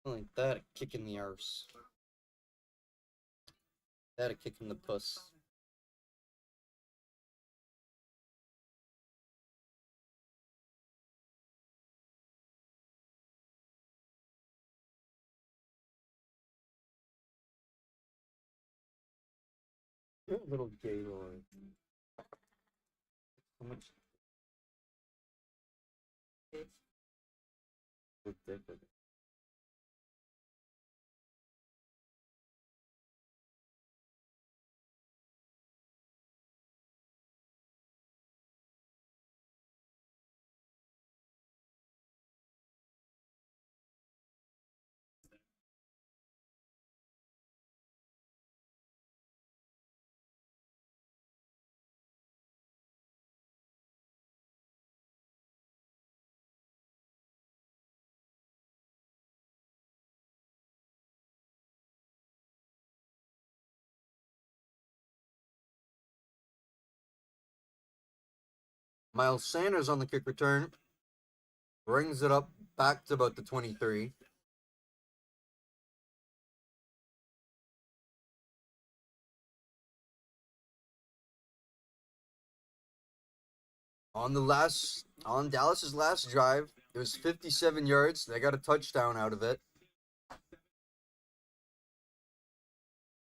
Speaker 1: Like that, a kick in the arse. That, a kick in the puss. You're a little gay lord. How much ridiculous. Miles Sanders on the kick return brings it up back to about the 23. On Dallas's last drive, it was 57 yards. They got a touchdown out of it.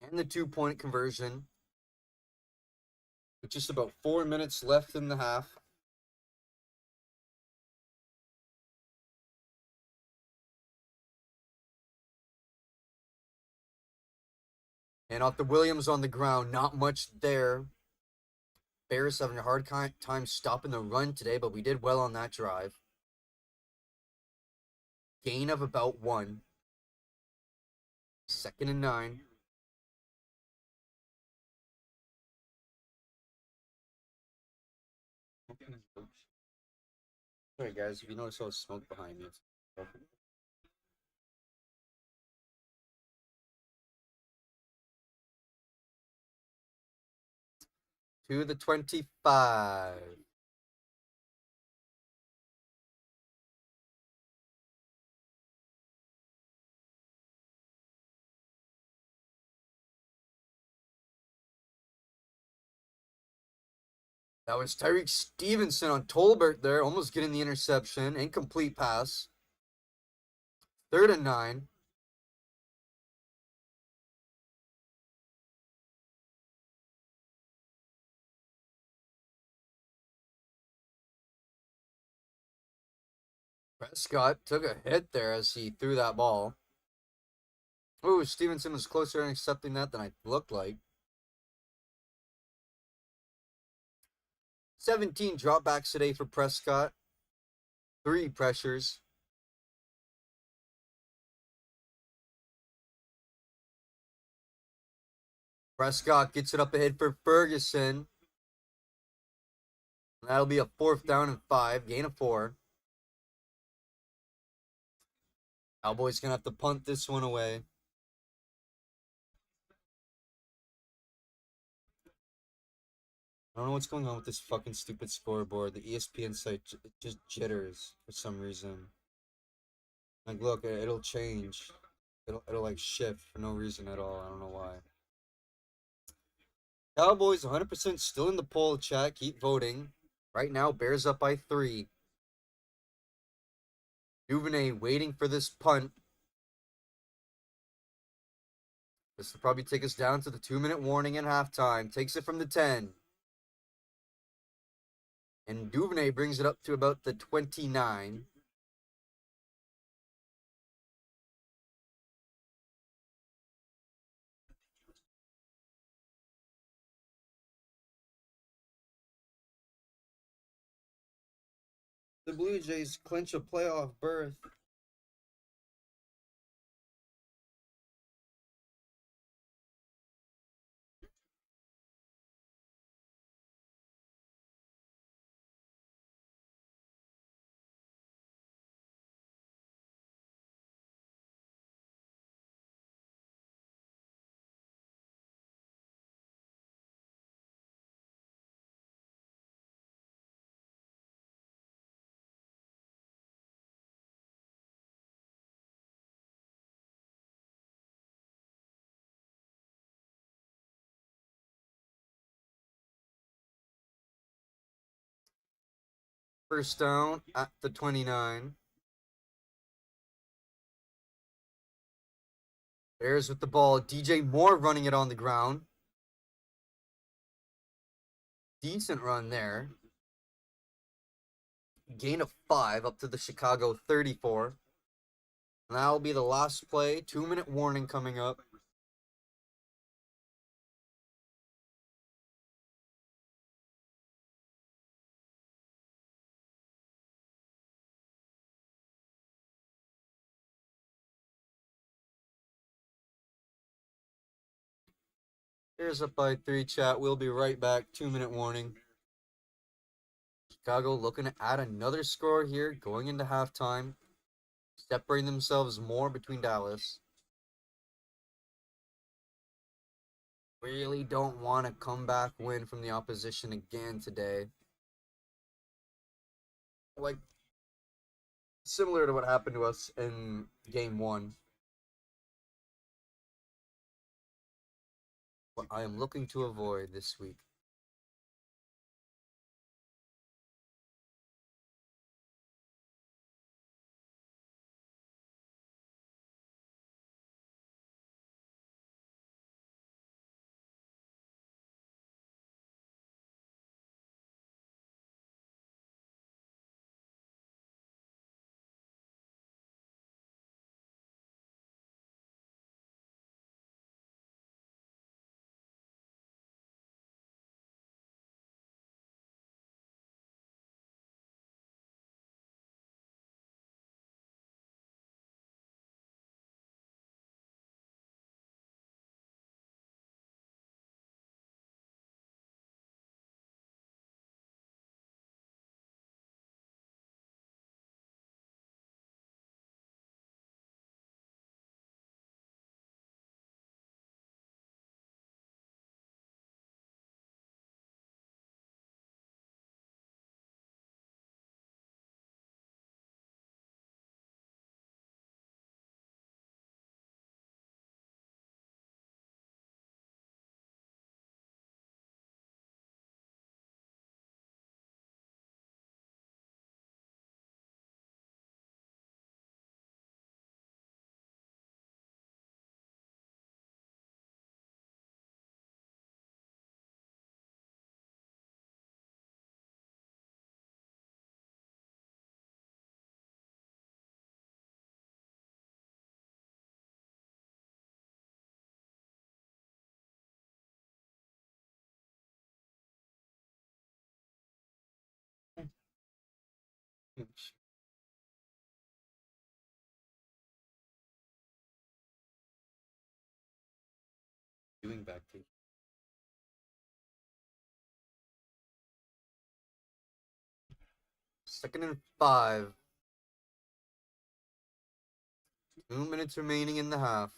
Speaker 1: And the 2-point conversion with just about 4 minutes left in the half. And off the Williams on the ground, not much there. Bears having a hard time stopping the run today, but we did well on that drive. Gain of about 1. 2nd and 9. Sorry, guys, if you notice all the smoke behind me. To the 25. That was Tyreek Stevenson on Tolbert there, almost getting the interception. Incomplete pass. 3rd and 9. Prescott took a hit there as he threw that ball. Ooh, Stevenson was closer to accepting that than I looked like. 17 dropbacks today for Prescott. 3 pressures. Prescott gets it up ahead for Ferguson. That'll be a 4th down and 5. Gain of 4. Cowboys gonna have to punt this one away. I don't know what's going on with this fucking stupid scoreboard. The ESPN site just jitters for some reason. Like, look, it'll change. It'll like shift for no reason at all. I don't know why. Cowboys 100% still in the poll, chat. Keep voting. Right now, Bears up by 3. Duvernay waiting for this punt. This will probably take us down to the 2-minute warning at halftime. Takes it from the 10. And Duvernay brings it up to about the 29. The Blue Jays clinch a playoff berth. First down at the 29. Bears with the ball. DJ Moore running it on the ground. Decent run there. Gain of 5 up to the Chicago 34. And that will be the last play. 2-minute warning coming up. Bears up by 3, chat. We'll be right back. 2-minute warning. Chicago looking to add another score here going into halftime. Separating themselves more between Dallas. Really don't want a comeback win from the opposition again today. Like, similar to what happened to us in game 1. What I am looking to avoid this week. Doing back to 2nd and 5. 2 minutes remaining in the half.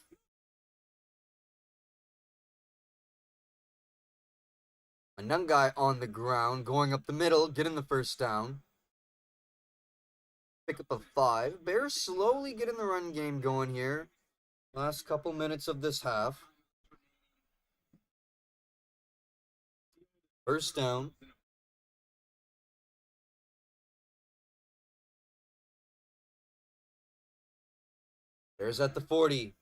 Speaker 1: Anungai on the ground, going up the middle, getting the first down. Pick up a 5. Bears slowly getting the run game going here. Last couple minutes of this half. First down. Bears at the 40.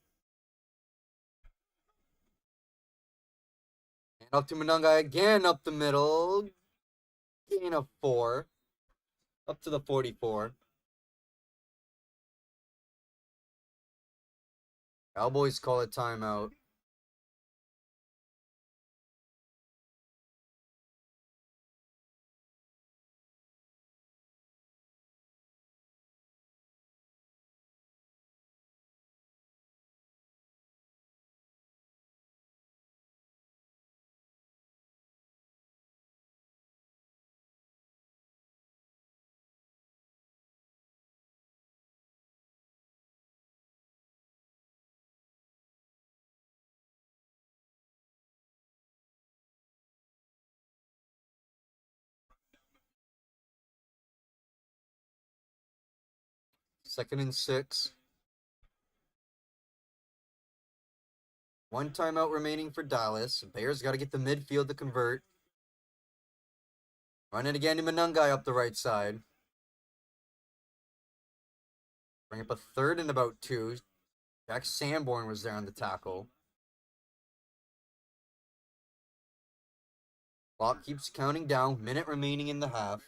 Speaker 1: And up to Manungai again, up the middle. Gain of 4. Up to the 44. Cowboys call a timeout. Second and 6. 1 timeout remaining for Dallas. Bears got to get the midfield to convert. Run it again to Manungai up the right side. Bring up a third and about 2. Jack Sanborn was there on the tackle. Clock keeps counting down. Minute remaining in the half.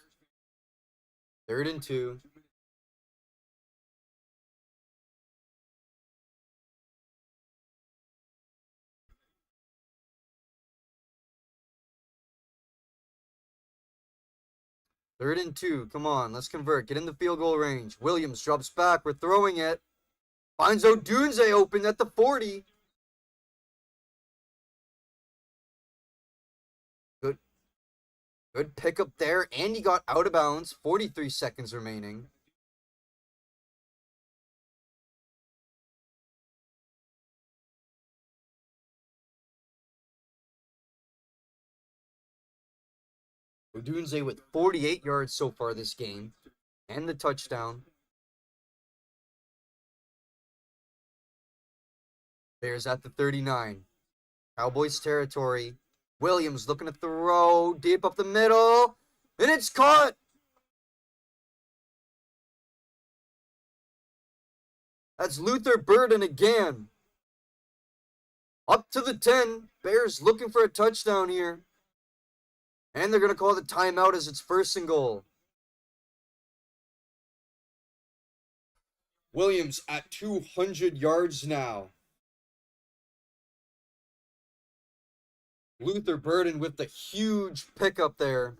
Speaker 1: 3rd and 2. Third and 2. Come on, let's convert. Get in the field goal range. Williams drops back. We're throwing it. Finds Odunze open at the 40. Good pickup there, and he got out of bounds. 43 seconds remaining. Odunze with 48 yards so far this game, and the touchdown. Bears at the 39. Cowboys territory. Williams looking to throw deep up the middle, and it's caught. That's Luther Burden again. Up to the 10. Bears looking for a touchdown here. And they're going to call the timeout as it's 1st and goal. Williams at 200 yards now. Luther Burden with the huge pickup there.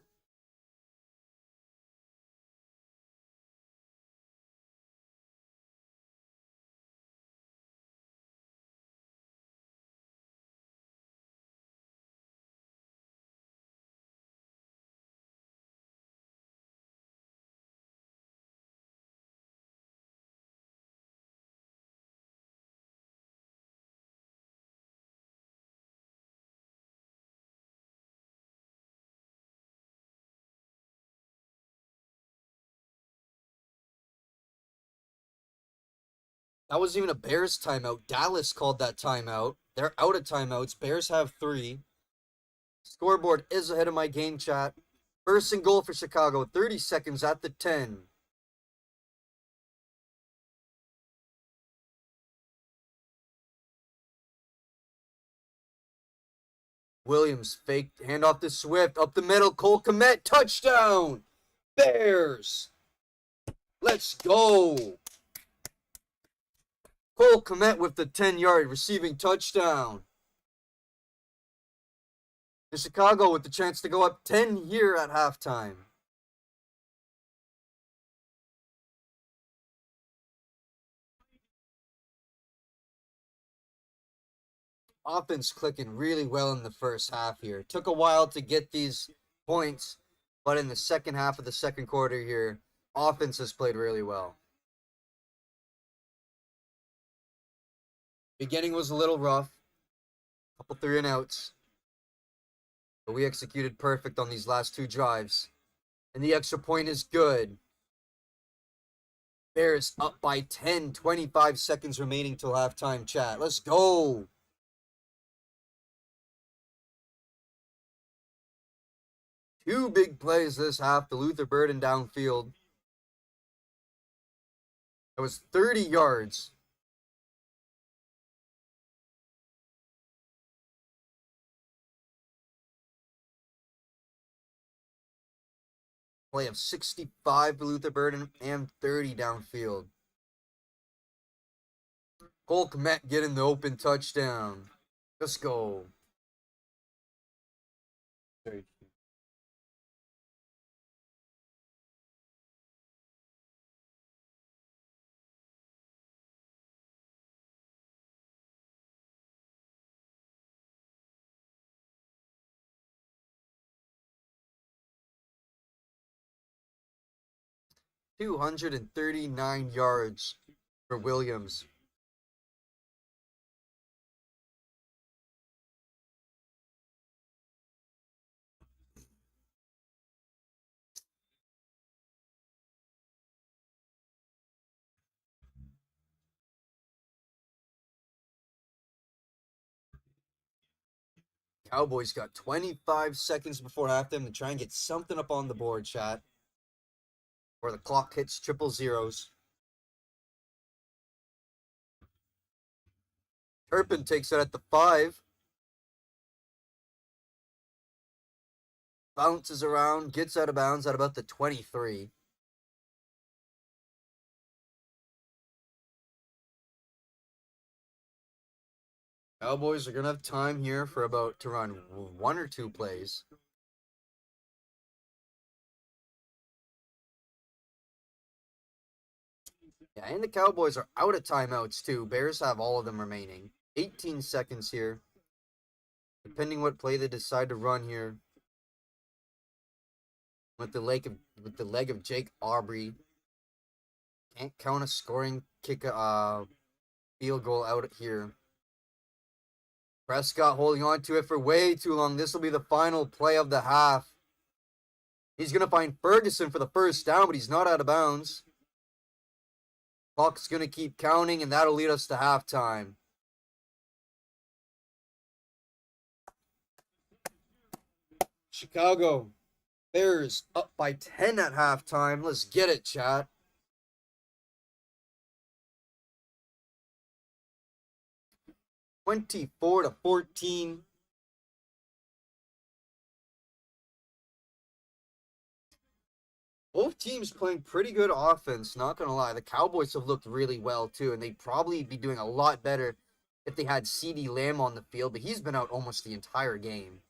Speaker 1: That wasn't even a Bears timeout. Dallas called that timeout. They're out of timeouts. Bears have 3. Scoreboard is ahead of my game chat. 1st and goal for Chicago. 30 seconds at the 10. Williams faked handoff to Swift. Up the middle. Cole Kmet. Touchdown. Bears. Let's go. Cole Kmet with the 10-yard receiving touchdown. And Chicago with the chance to go up 10 here at halftime. Offense clicking really well in the first half here. Took a while to get these points, but in the second half of the second quarter here, offense has played really well. Beginning was a little rough. Couple 3 and outs. But we executed perfect on these last 2 drives. And the extra point is good. Bears up by 10, 25 seconds remaining till halftime, chat. Let's go. Two big plays this half. The Luther Burden downfield. That was 30 yards. Play of 65 for Luther Burden and 30 downfield. Cole Kmet getting the open touchdown. Let's go. $239 yards for Williams. Cowboys got 25 seconds before halftime to try and get something up on the board, chat. Where the clock hits triple zeros. Turpin takes it at the 5. Bounces around, gets out of bounds at about the 23. Cowboys are going to have time here for about to run 1 or 2 plays. Yeah, and the Cowboys are out of timeouts too. Bears have all of them remaining. 18 seconds here. Depending what play they decide to run here. With the leg of Jake Aubrey. Can't count a scoring kick field goal out here. Prescott holding on to it for way too long. This will be the final play of the half. He's going to find Ferguson for the first down, but he's not out of bounds. Clock's going to keep counting, and that'll lead us to halftime. Chicago Bears up by 10 at halftime. Let's get it, chat. (24-14). Both teams playing pretty good offense, not going to lie. The Cowboys have looked really well, too, and they'd probably be doing a lot better if they had CeeDee Lamb on the field, but he's been out almost the entire game.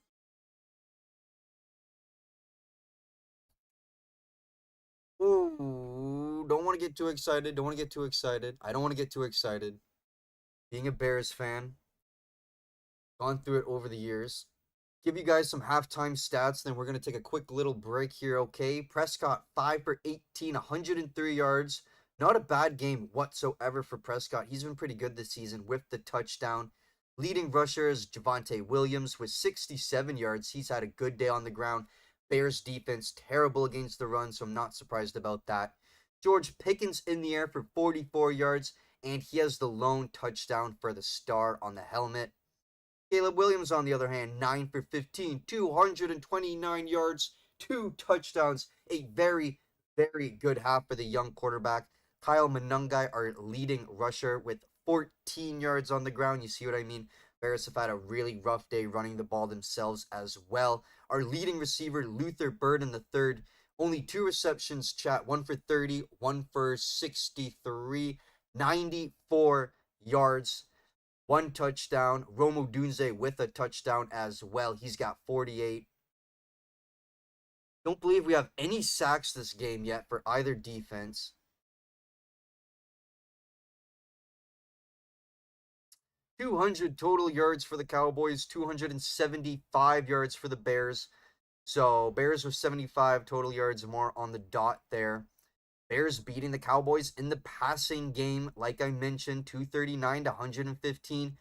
Speaker 1: Ooh, don't want to get too excited. Don't want to get too excited. I don't want to get too excited. Being a Bears fan, gone through it over the years. Give you guys some halftime stats, then we're going to take a quick little break here, okay? Prescott, 5 for 18, 103 yards. Not a bad game whatsoever for Prescott. He's been pretty good this season with the touchdown. Leading rusher is Javonte Williams with 67 yards. He's had a good day on the ground. Bears defense, terrible against the run, so I'm not surprised about that. George Pickens in the air for 44 yards, and he has the lone touchdown for the star on the helmet. Caleb Williams, on the other hand, 9 for 15, 229 yards, 2 touchdowns. A very, very good half for the young quarterback. Kyle Monangai, our leading rusher, with 14 yards on the ground. You see what I mean? Bears have had a really rough day running the ball themselves as well. Our leading receiver, Luther Burden III, only 2 receptions, chat. 1 for 30, 1 for 63, 94 yards. 1 touchdown. Rome Odunze with a touchdown as well. He's got 48. Don't believe we have any sacks this game yet for either defense. 200 total yards for the Cowboys, 275 yards for the Bears. So Bears with 75 total yards more on the dot there. Bears beating the Cowboys in the passing game, like I mentioned, 239 to 115.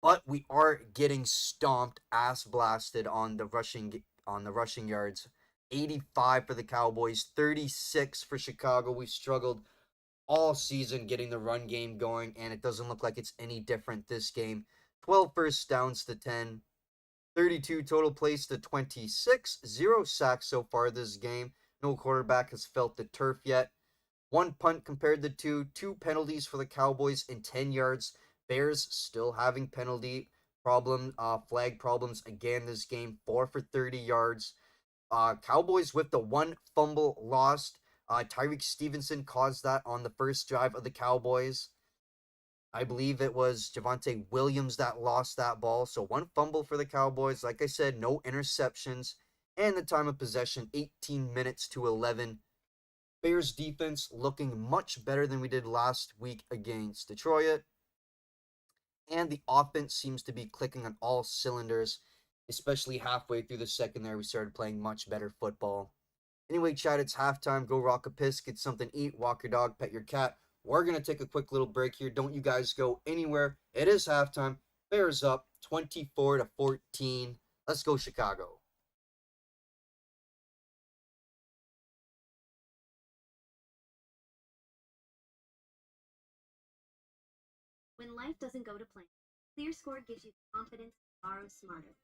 Speaker 1: But we are getting stomped, ass blasted on the rushing yards. 85 for the Cowboys, 36 for Chicago. We've struggled all season getting the run game going, and it doesn't look like it's any different this game. 12 first downs to 10, 32 total plays to 26, 0 sacks so far this game. No quarterback has felt the turf yet. 1 punt compared to 2 penalties for the Cowboys in 10 yards. Bears still having penalty flag problems again this game. 4 for 30 yards. Cowboys with the 1 fumble lost. Tyreek Stevenson caused that on the first drive of the Cowboys. I believe it was Javonte Williams that lost that ball. So 1 fumble for the Cowboys. Like I said, no interceptions. And the time of possession, 18 minutes to 11. Bears defense looking much better than we did last week against Detroit. And the offense seems to be clicking on all cylinders, especially halfway through the second there. We started playing much better football. Anyway, chat, it's halftime. Go rock a piss, get something to eat, walk your dog, pet your cat. We're going to take a quick little break here. Don't you guys go anywhere. It is halftime. Bears up 24 to 14. Let's go, Chicago.
Speaker 2: When life doesn't go to plan, ClearScore gives you the confidence to borrow smarter.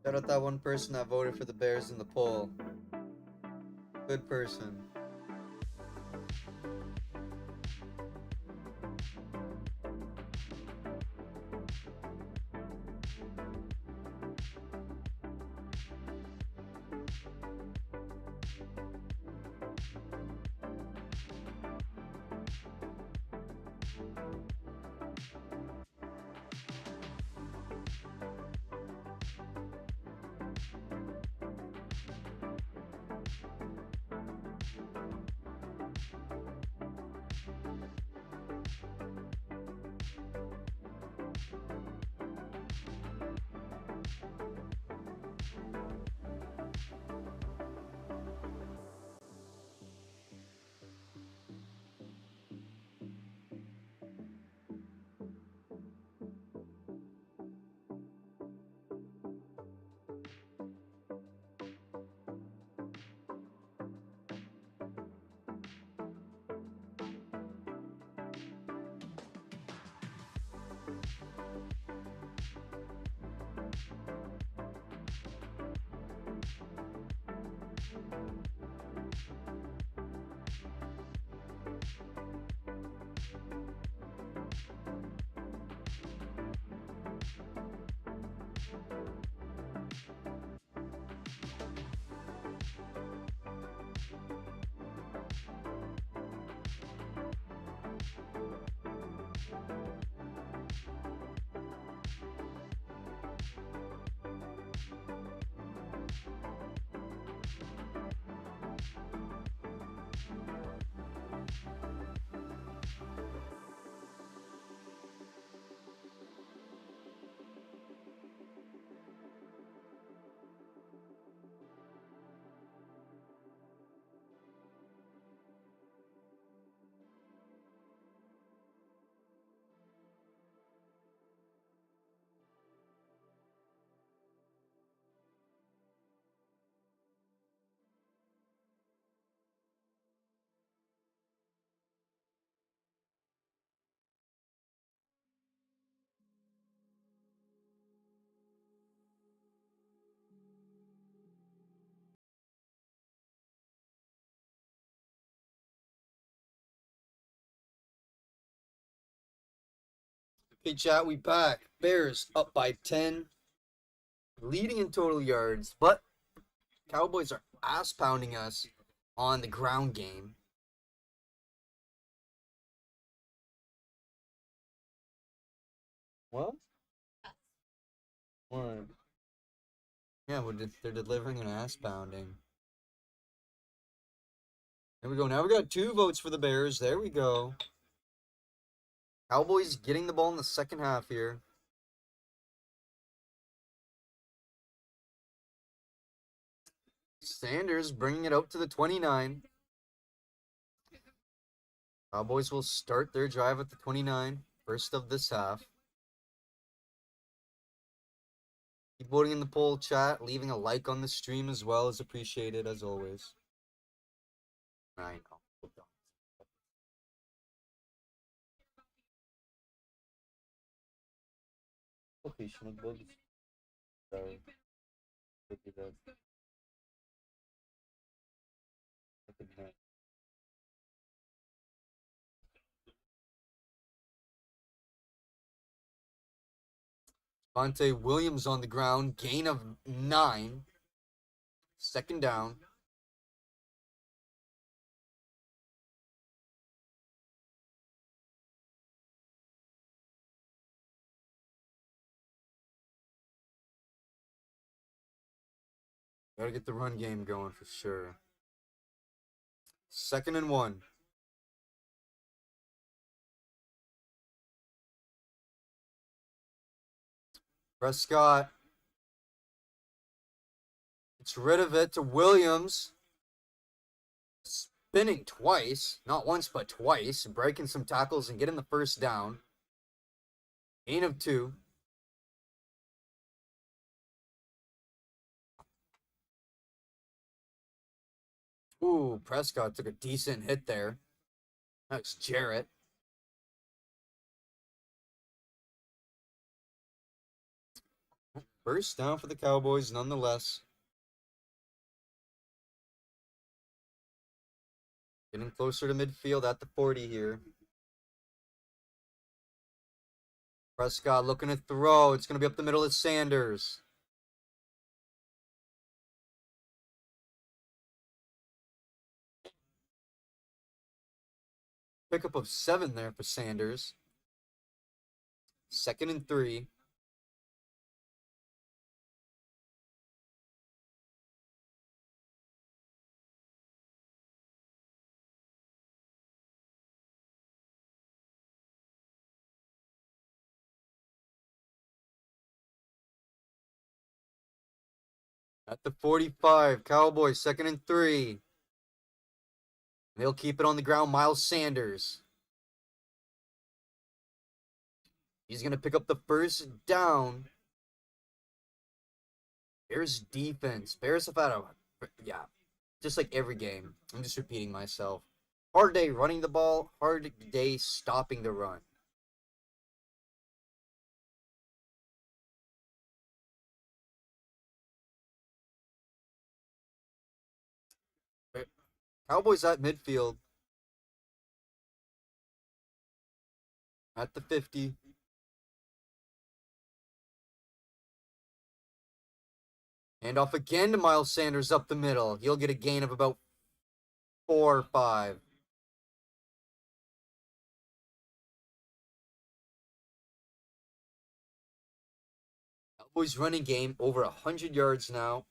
Speaker 1: Shout out that one person that voted for the Bears in the poll. Good person. Okay, chat, we back. Bears up by 10, leading in total yards, but Cowboys are ass pounding us on the ground game. What? What? Yeah, they're delivering an ass pounding. There we go. Now we got 2 votes for the Bears. There we go. Cowboys getting the ball in the second half here. Sanders bringing it out to the 29. Cowboys will start their drive at the 29, first of this half. Keep voting in the poll, chat. Leaving a like on the stream as well is appreciated, as always. I know. Okay, şunu bul. Monte Williams on the ground, gain of 9. Second down. Gotta get the run game going for sure. 2nd and 1. Prescott gets rid of it to Williams. Spinning twice, not once but twice, breaking some tackles and getting the first down. Gain of 2. Ooh, Prescott took a decent hit there. That's Jarrett. First down for the Cowboys, nonetheless. Getting closer to midfield at the 40 here. Prescott looking to throw. It's going to be up the middle of Sanders. Pickup of 7 there for Sanders. 2nd and 3. At the 45, Cowboys, 2nd and 3. They'll keep it on the ground. Miles Sanders. He's going to pick up the first down. Bears defense. Bears have had a, yeah, just like every game. I'm just repeating myself. Hard day running the ball, hard day stopping the run. Cowboys at midfield. At the 50. Hand off again to Miles Sanders up the middle. He'll get a gain of about 4 or 5. Cowboys running game over 100 yards now.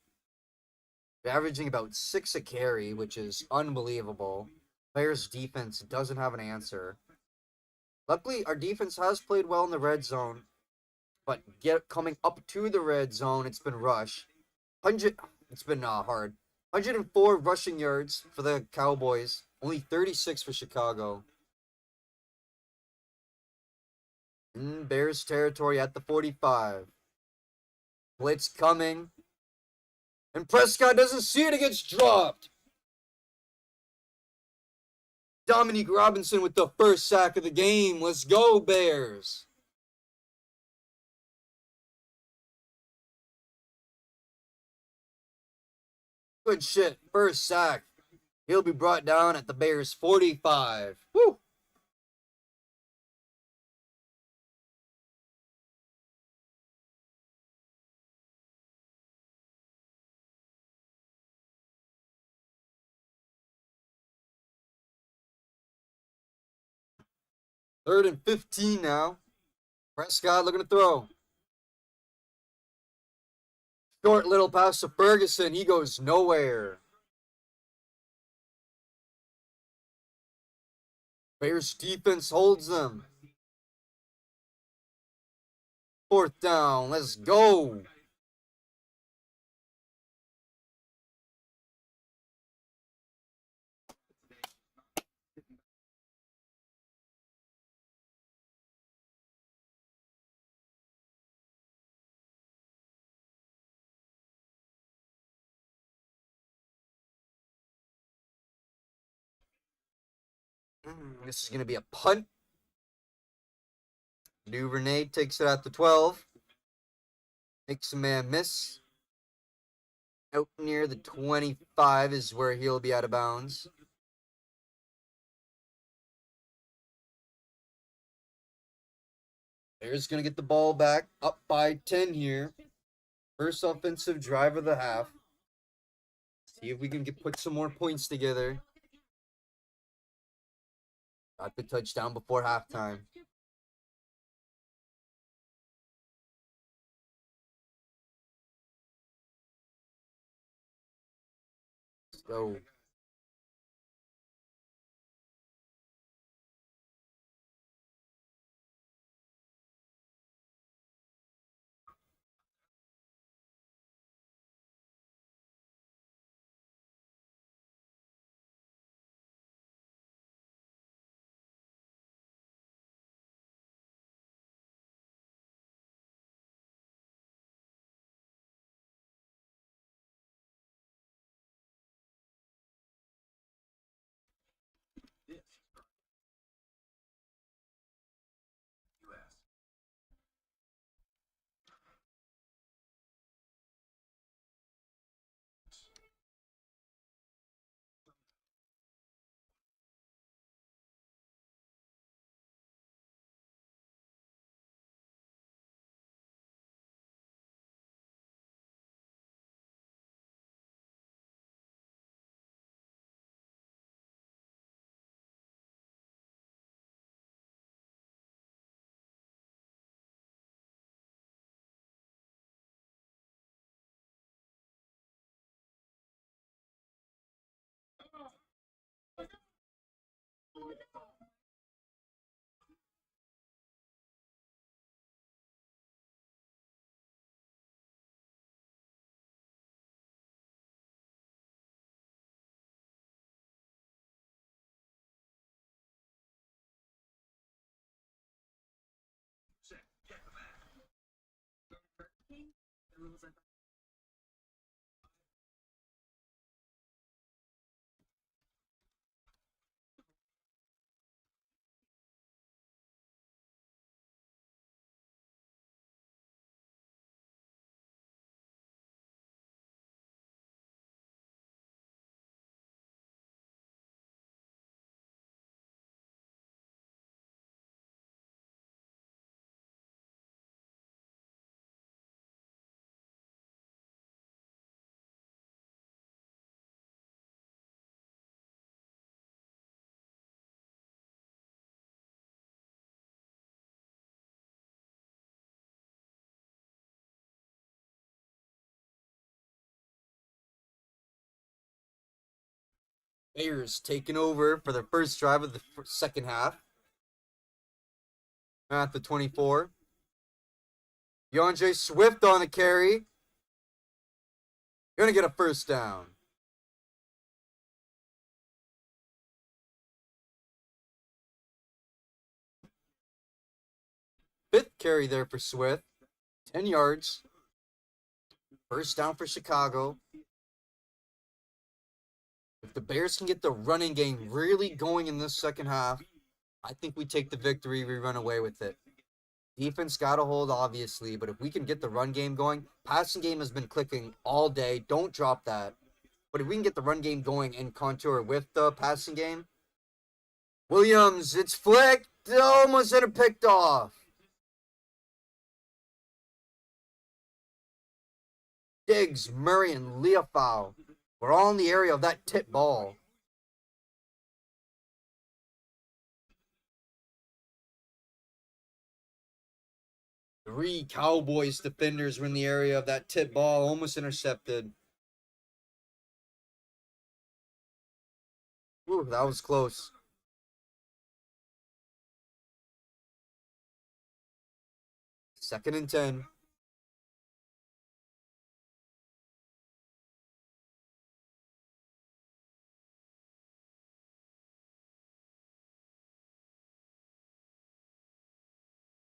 Speaker 1: They're averaging about 6 a carry, which is unbelievable. Bears defense doesn't have an answer. Luckily, our defense has played well in the red zone, but coming up to the red zone, it's been rush. 100. It's been hard. 104 rushing yards for the Cowboys. Only 36 for Chicago. In Bears territory at the 45. Blitz coming. And Prescott doesn't see it. It gets dropped. Dominique Robinson with the first sack of the game. Let's go, Bears. Good shit. First sack. He'll be brought down at the Bears 45. Woo! Third and 15 now. Prescott looking to throw. Short little pass to Ferguson. He goes nowhere. Bears defense holds them. 4th down. Let's go. This is going to be a punt. Duvernay takes it at the 12. Makes a man miss. Out near the 25 is where he'll be out of bounds. Bears going to get the ball back. Up by 10 here. First offensive drive of the half. See if we can put some more points together. Got the touchdown before halftime. Let's go. Bears taking over for their first drive of the second half. At the 24. DeAndre Swift on the carry. Gonna get a first down. Fifth carry there for Swift. 10 yards. First down for Chicago. If the Bears can get the running game really going in this second half, I think we take the victory. We run away with it. Defense got to hold, obviously, but if we can get the run game going, passing game has been clicking all day. Don't drop that. But if we can get the run game going and contour with the passing game, Williams, it's flicked. Almost picked off. Diggs, Murray, and Leofau were all in the area of that tip ball. Three Cowboys defenders were in the area of that tip ball, almost intercepted. Ooh, that was close. Second and 10.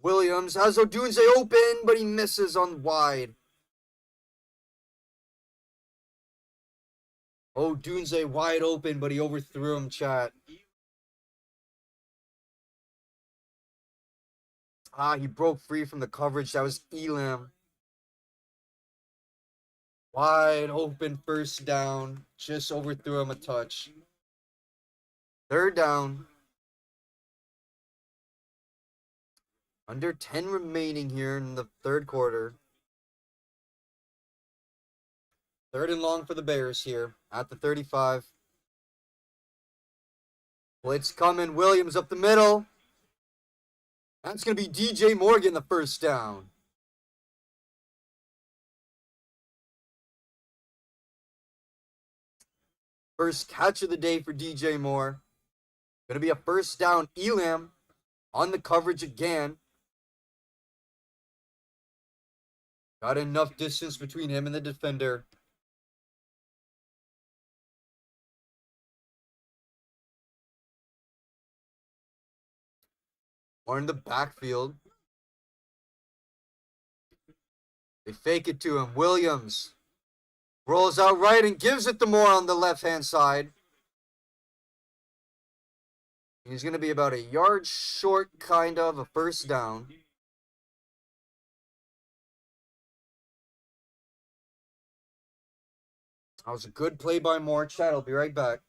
Speaker 1: Williams has Odunze open, but he misses on wide. Odunze wide open, but he overthrew him, chat. He broke free from the coverage. That was Elam. Wide open first down. Just overthrew him a touch. Third down. Under 10 remaining here in the third quarter. Third and long for the Bears here at the 35. Blitz coming. Williams up the middle. That's going to be DJ Morgan the first down. First catch of the day for DJ Moore. Going to be a first down. Elam on the coverage again. Got enough distance between him and the defender. More in the backfield. They fake it to him. Williams rolls out right and gives it to Moore on the left-hand side. He's going to be about a yard short, kind of, a first down. That was a good play by Moore. Chat, I'll be right back.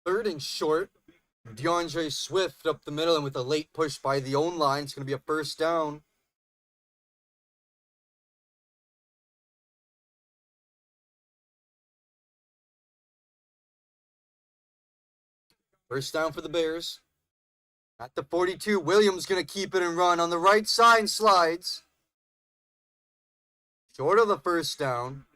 Speaker 1: Third and short. DeAndre Swift up the middle, and with a late push by the own line, it's going to be a first down. First down for the Bears. At the 42, Williams going to keep it and run on the right side, slides. Short of the first down.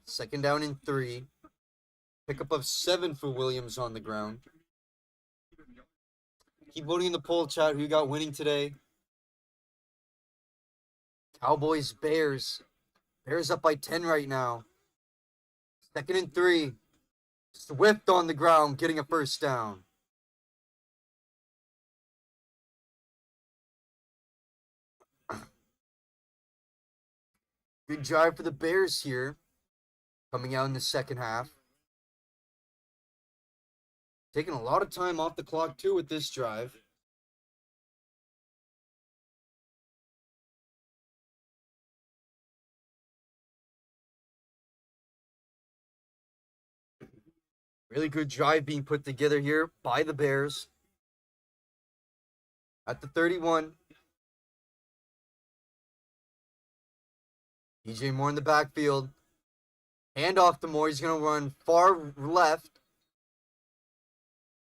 Speaker 1: Second down and 3. Pickup of 7 for Williams on the ground. Keep voting in the poll chat. Who got winning today? Cowboys, Bears. Bears up by 10 right now. Second and 3. Swift on the ground, getting a first down. Good drive for the Bears here. Coming out in the second half. Taking a lot of time off the clock, too, with this drive. Really good drive being put together here by the Bears. At the 31. DJ Moore in the backfield. Hand off to Moore. He's going to run far left.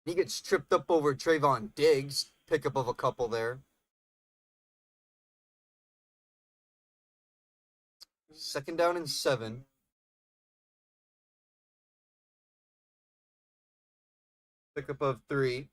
Speaker 1: He gets tripped up over Trayvon Diggs. Pickup of a couple there. Second down and 7. Pickup of 3.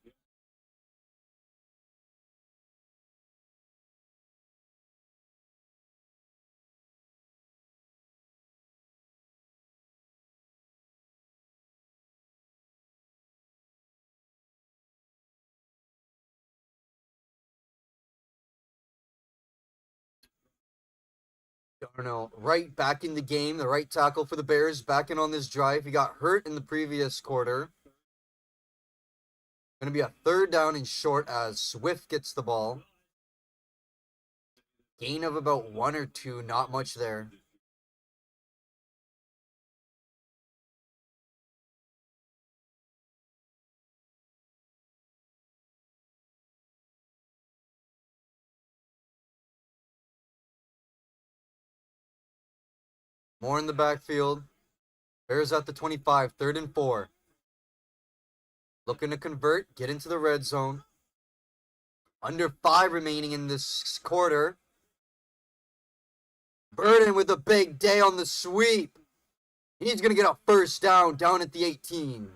Speaker 1: Darnell right back in the game. The right tackle for the Bears back in on this drive. He got hurt in the previous quarter. Going to be a third down and short as Swift gets the ball. Gain of about 1 or 2. Not much there. More in the backfield. Bears at the 25. Third and 4. Looking to convert. Get into the red zone. Under 5 remaining in this quarter. Burden with a big day on the sweep. He's going to get a first down at the 18.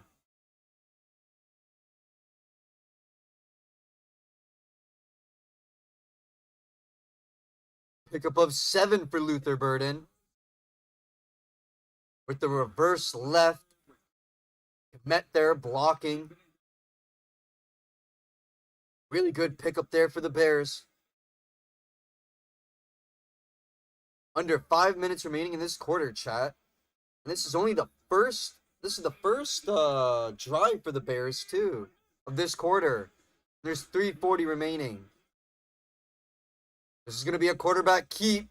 Speaker 1: Pickup of 7 for Luther Burden. With the reverse left. Met there blocking. Really good pickup there for the Bears. Under 5 minutes remaining in this quarter, chat. And this is only the first. This is the first drive for the Bears too of this quarter. There's 3:40 remaining. This is going to be a quarterback keep.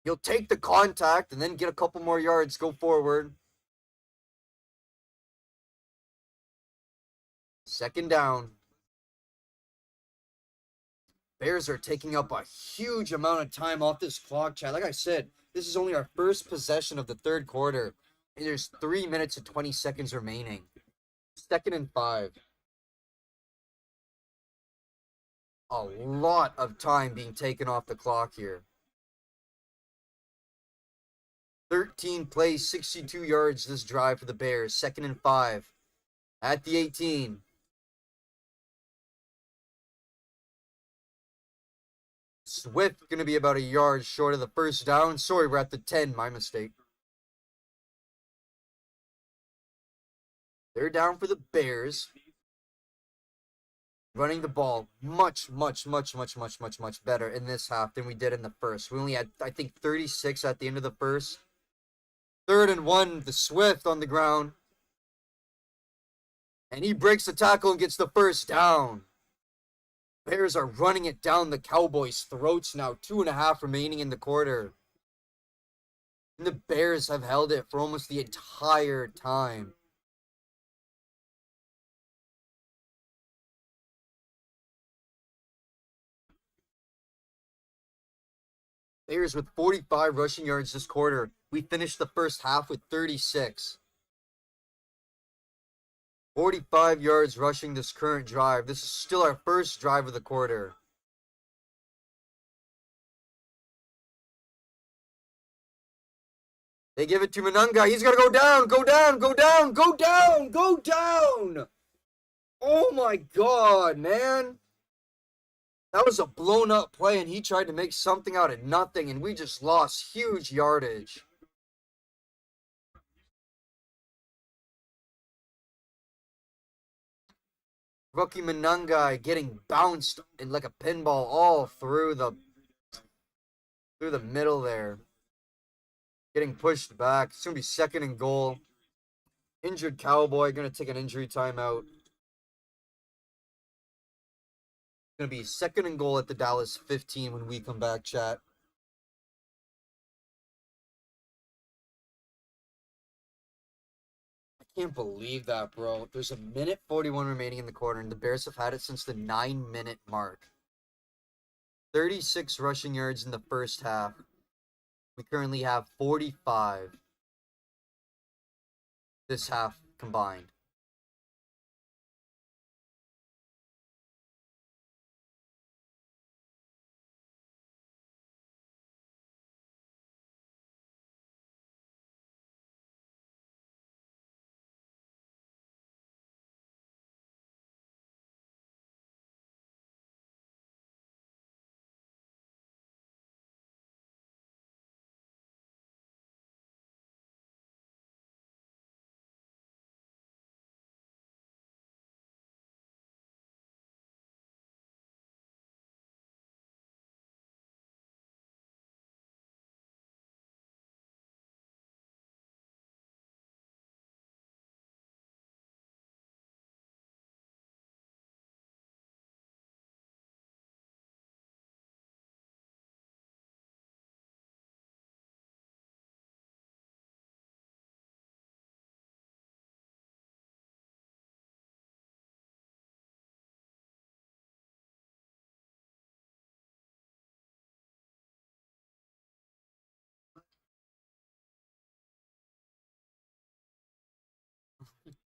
Speaker 1: You'll take the contact and then get a couple more yards. Go forward. Second down. Bears are taking up a huge amount of time off this clock, chat. Like I said, this is only our first possession of the third quarter. And there's 3 minutes and 20 seconds remaining. Second and 5. A lot of time being taken off the clock here. 13 plays, 62 yards this drive for the Bears. Second and 5. At the 18. Swift going to be about a yard short of the first down. Sorry, we're at the 10. My mistake. They're down for the Bears. Running the ball much better in this half than we did in the first. We only had, I think, 36 at the end of the first. Third and 1, the Swift on the ground. And he breaks the tackle and gets the first down. Bears are running it down the Cowboys' throats now. 2.5 remaining in the quarter. And the Bears have held it for almost the entire time. Bears with 45 rushing yards this quarter. We finished the first half with 36. 45 yards rushing this current drive. This is still our first drive of the quarter. They give it to Manunga. He's got to go down, go down, go down, go down, go down. Oh my God, man. That was a blown up play, and he tried to make something out of nothing, and we just lost huge yardage. Rookie Manunga getting bounced in like a pinball all through the middle there. Getting pushed back. It's going to be 2nd and goal. Injured Cowboy going to take an injury timeout. It's going to be 2nd and goal at the Dallas 15 when we come back, chat. I can't believe that, bro. There's a minute 41 remaining in the quarter, and the Bears have had it since the 9-minute mark. 36 rushing yards in the first half. We currently have 45 this half combined.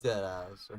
Speaker 1: Dead ass.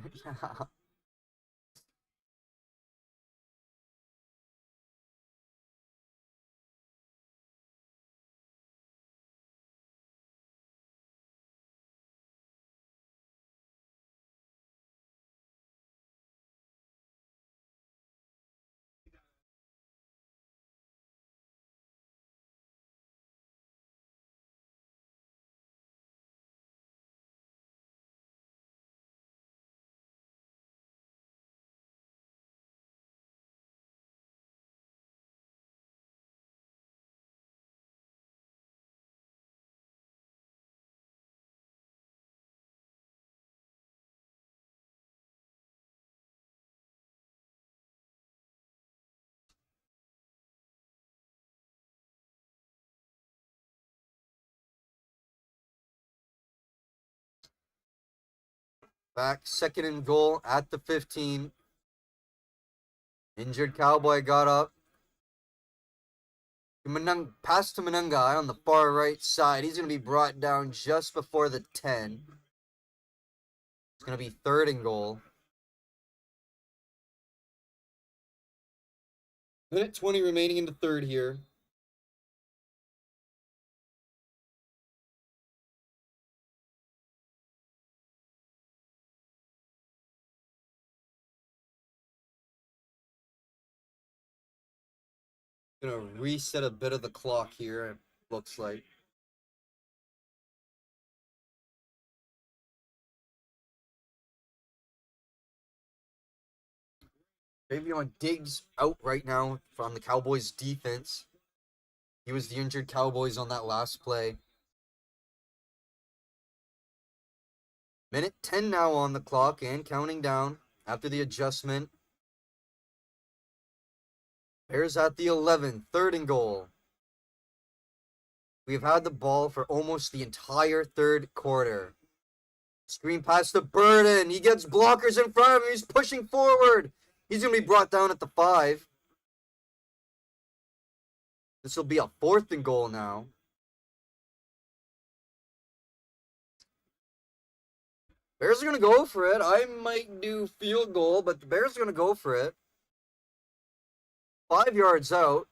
Speaker 1: Back 2nd and goal at the 15. Injured Cowboy got up. Pass to Manunga on the far right side. He's going to be brought down just before the 10. It's going to be 3rd and goal. Minute 20 remaining in the third here. Gonna reset a bit of the clock here, it looks like. Davion Diggs out right now from the Cowboys defense. He was the injured Cowboys on that last play. Minute 10 now on the clock and counting down after the adjustment. Bears at the 11, 3rd and goal. We've had the ball for almost the entire third quarter. Screen pass to Burden. He gets blockers in front of him. He's pushing forward. He's going to be brought down at the 5. This will be a 4th and goal now. Bears are going to go for it. I might do field goal, but the Bears are going to go for it. 5 yards out.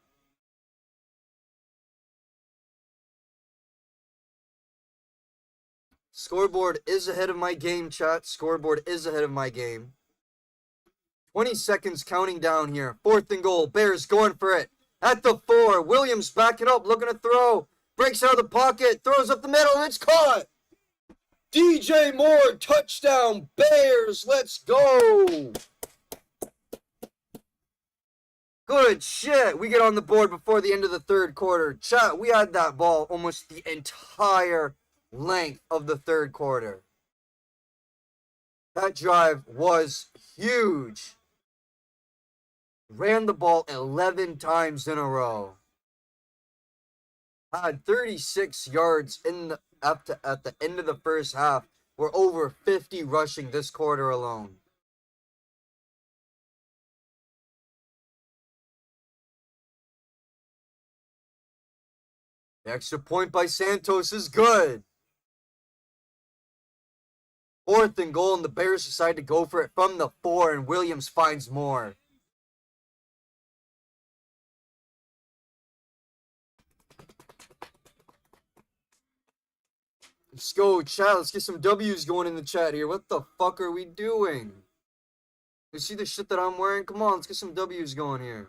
Speaker 1: Scoreboard is ahead of my game, chat. Scoreboard is ahead of my game. 20 seconds counting down here. 4th and goal. Bears going for it. At the 4. Williams backing up, looking to throw. Breaks out of the pocket. Throws up the middle, and it's caught. DJ Moore, touchdown. Bears, let's go. Good shit. We get on the board before the end of the third quarter. Chat, we had that ball almost the entire length of the third quarter. That drive was huge. Ran the ball 11 times in a row. Had 36 yards at the end of the first half. We're over 50 rushing this quarter alone. The extra point by Santos is good. 4th and goal, and the Bears decide to go for it from the 4, and Williams finds more. Let's go, chat. Let's get some W's going in the chat here. What the fuck are we doing? You see the shit that I'm wearing? Come on, let's get some W's going here.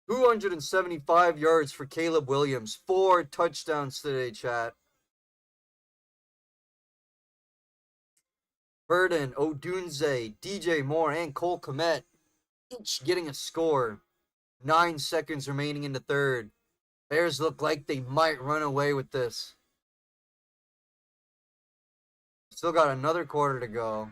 Speaker 1: $275 yards for Caleb Williams. 4 touchdowns today, chat. Burden, Odunze, DJ Moore, and Cole Kmet each getting a score. 9 seconds remaining in the third. Bears look like they might run away with this. Still got another quarter to go.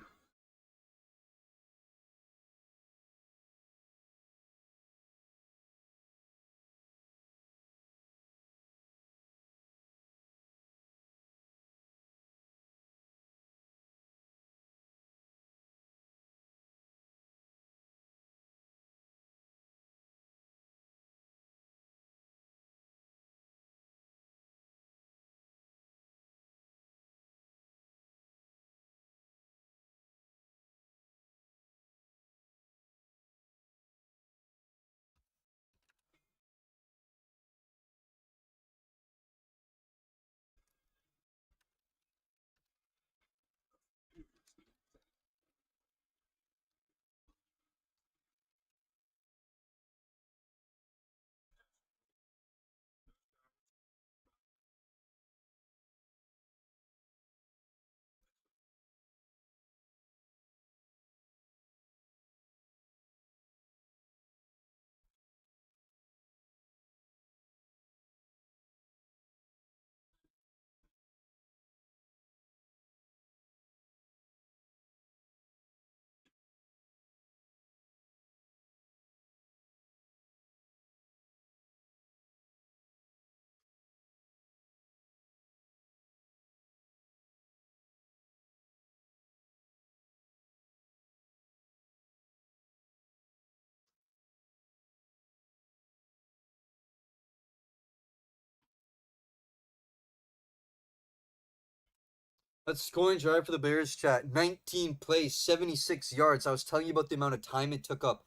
Speaker 1: Let's scoring drive for the Bears, chat. 19 plays, 76 yards. I was telling you about the amount of time it took up.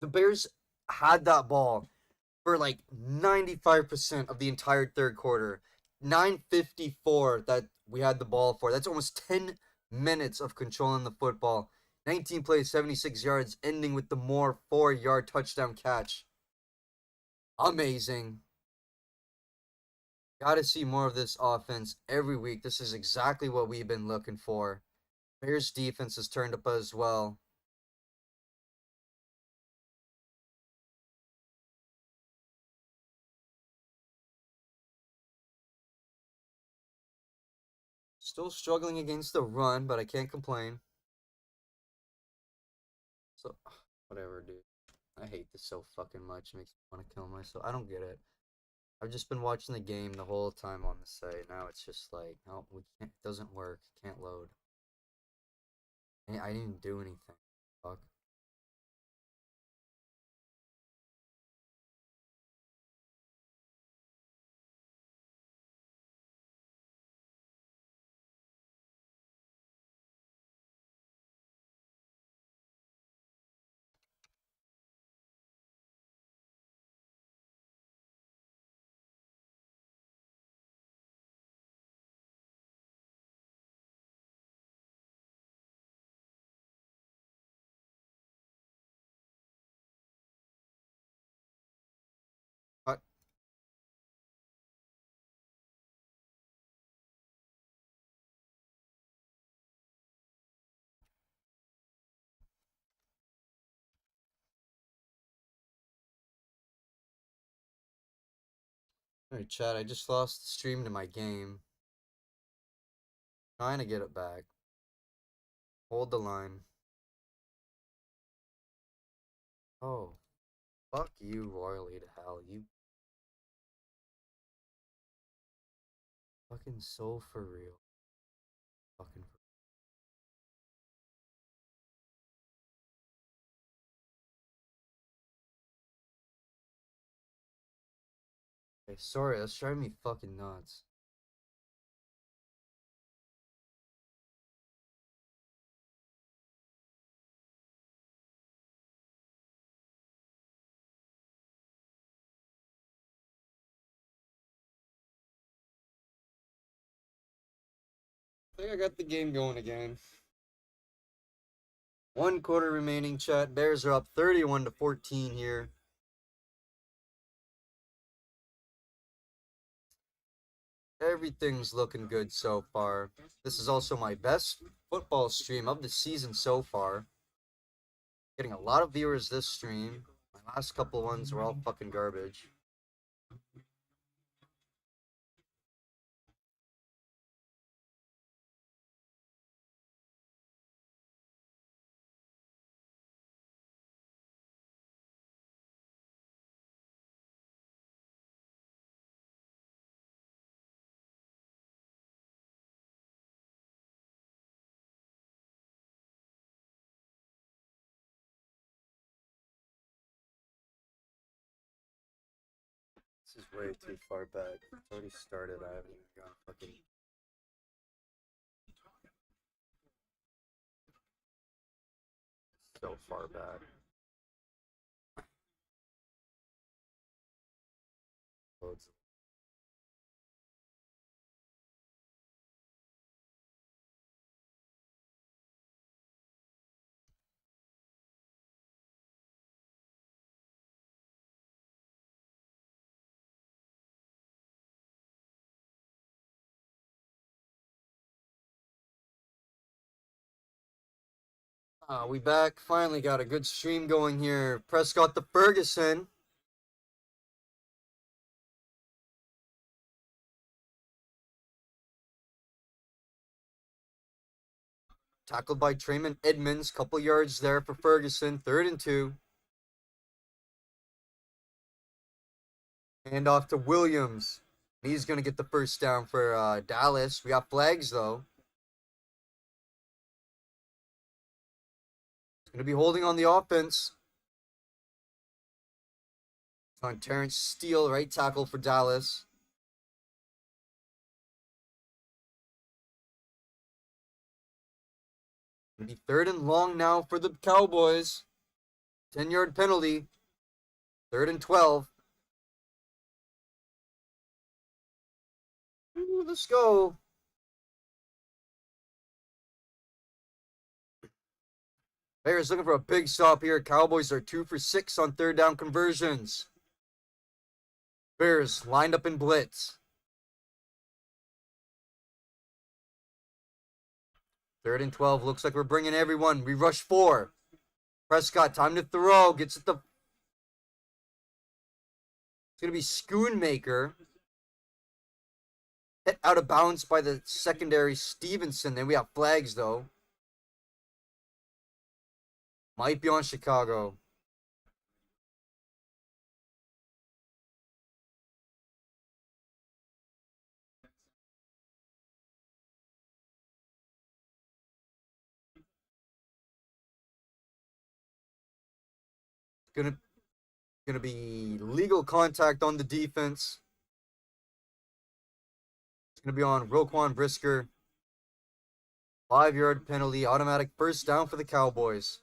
Speaker 1: The Bears had that ball for like 95% of the entire third quarter. 9:54 that we had the ball for. That's almost 10 minutes of controlling the football. 19 plays, 76 yards, ending with the Moore 4-yard touchdown catch. Amazing. Got to see more of this offense every week. This is exactly what we've been looking for. Bears defense has turned up as well. Still struggling against the run, but I can't complain. So, whatever, dude. I hate this so fucking much. It makes me want to kill myself. I don't get it. I've just been watching the game the whole time on the site. Now it's just like, oh, we can't. It doesn't work. Can't load. I didn't do anything. Fuck. What? Hey, chat. I just lost the stream to my game. Trying to get it back. Hold the line. Oh, fuck you, royally to hell. You fucking so for real. Fucking. Okay, sorry, that's driving me fucking nuts. I think I got the game going again. 1 quarter remaining, chat. Bears are up 31-14 here. Everything's looking good so far. This is also my best football stream of the season so far. Getting a lot of viewers this stream. My last couple ones were all fucking garbage. This is way too far back. It's already started. I haven't even gone fucking. So far back. Loads. We back. Finally got a good stream going here. Prescott to Ferguson. Tackled by Trayman Edmonds. Couple yards there for Ferguson. 3rd and 2. Hand off to Williams. He's going to get the first down for Dallas. We got flags, though. He's going to be holding on the offense. On Terrence Steele, right tackle for Dallas. Going to be 3rd and long now for the Cowboys. 10-yard penalty. 3rd and 12. Ooh, let's go. Bears looking for a big stop here. Cowboys are 2 for 6 on 3rd down conversions. Bears lined up in blitz. 3rd and 12. Looks like we're bringing everyone. We rush 4. Prescott, time to throw. Gets at the. It's going to be Schoonmaker. Hit out of bounds by the secondary Stevenson. Then we have flags, though. Might be on Chicago. Gonna be legal contact on the defense. It's gonna be on Roquan Brisker. 5-yard penalty, automatic first down for the Cowboys.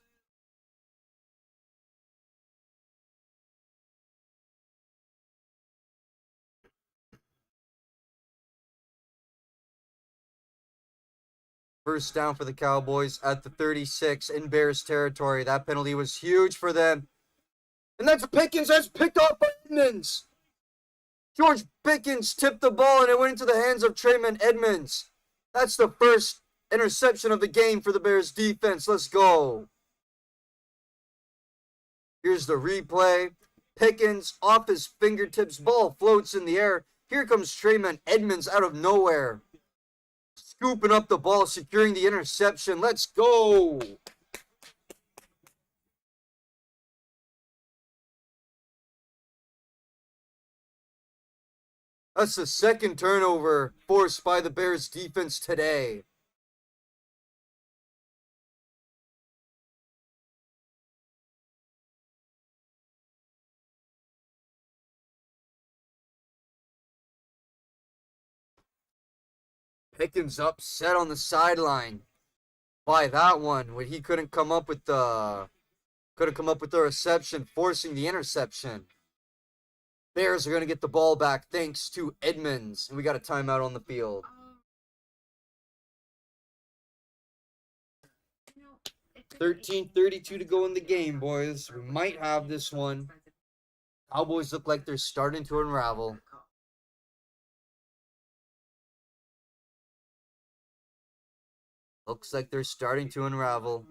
Speaker 1: First down for the Cowboys at the 36 in Bears territory. That penalty was huge for them. And that's Pickens. That's picked off by Edmonds. George Pickens tipped the ball and it went into the hands of Trayman Edmonds. That's the first interception of the game for the Bears defense. Let's go. Here's the replay. Pickens off his fingertips. Ball floats in the air. Here comes Trayman Edmonds out of nowhere. Scooping up the ball, securing the interception. Let's go. That's the second turnover forced by the Bears defense today. Pickens upset on the sideline by that one when he couldn't come up with the reception, forcing the interception. Bears are going to get the ball back thanks to Edmonds, and we got a timeout on the field. 13:32 to go in the game, boys. We might have this one. Cowboys look like they're starting to unravel. Looks like they're starting to unravel.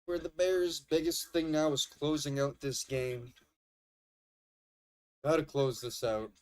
Speaker 1: Where the Bears' biggest thing now is closing out this game. Gotta close this out.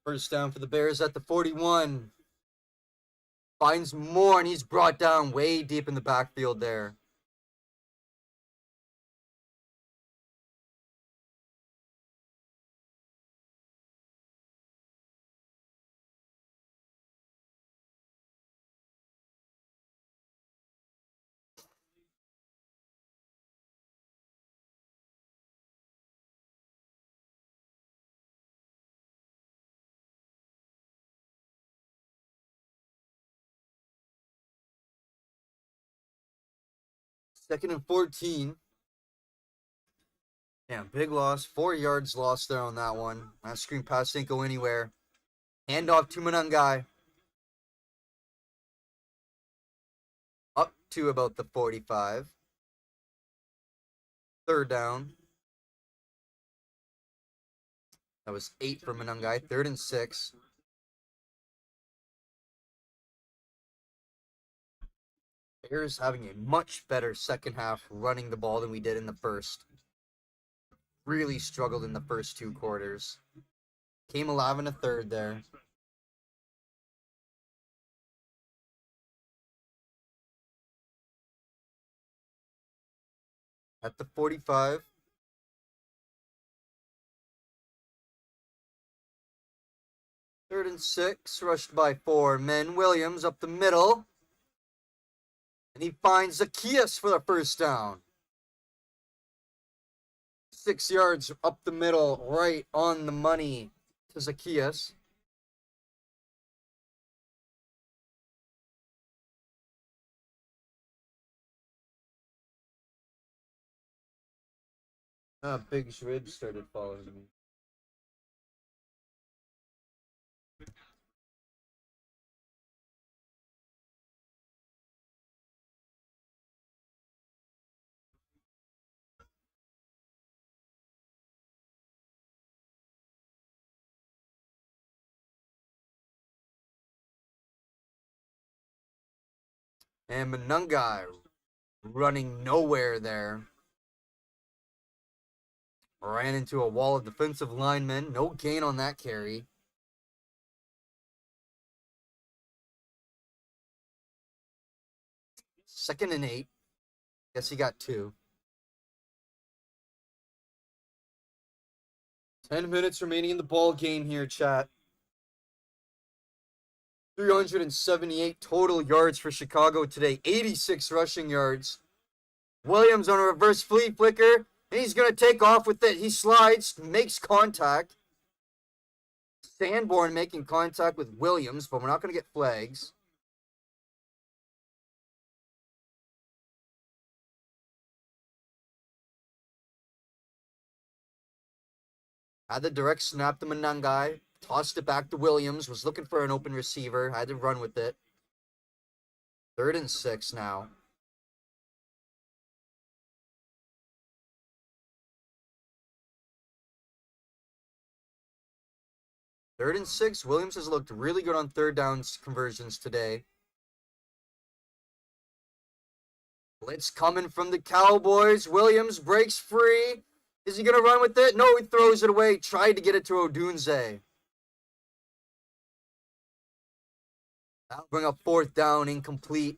Speaker 1: First down for the Bears at the 41. Finds Moore, and he's brought down way deep in the backfield there. Second and 14. Damn, big loss. 4 yards lost there on that one. That screen pass didn't go anywhere. Handoff to Manungai. Up to about the 45. Third down. That was 8 for Manungai. 3rd and 6. Bears having a much better second half running the ball than we did in the first. Really struggled in the first 2 quarters. Came alive in the third there. At the 45. Third and 6, rushed by 4 men. Williams up the middle. And he finds Zacchaeus for the first down. 6 yards up the middle, right on the money to Zacchaeus. Big ribs started following me. And Manungai running nowhere there. Ran into a wall of defensive linemen. No gain on that carry. Second and 8. Guess he got 2. 10 minutes remaining in the ball game here, chat. 378 total yards for Chicago today. 86 rushing yards. Williams on a reverse flea flicker. And he's going to take off with it. He slides, makes contact. Sanborn making contact with Williams, but we're not going to get flags. Had the direct snap to Manungai. Tossed it back to Williams. Was looking for an open receiver. Had to run with it. 3rd and 6 now. Third and 6. Williams has looked really good on third downs conversions today. Blitz coming from the Cowboys. Williams breaks free. Is he going to run with it? No, he throws it away. Tried to get it to Odunze. That'll bring up 4th down, incomplete.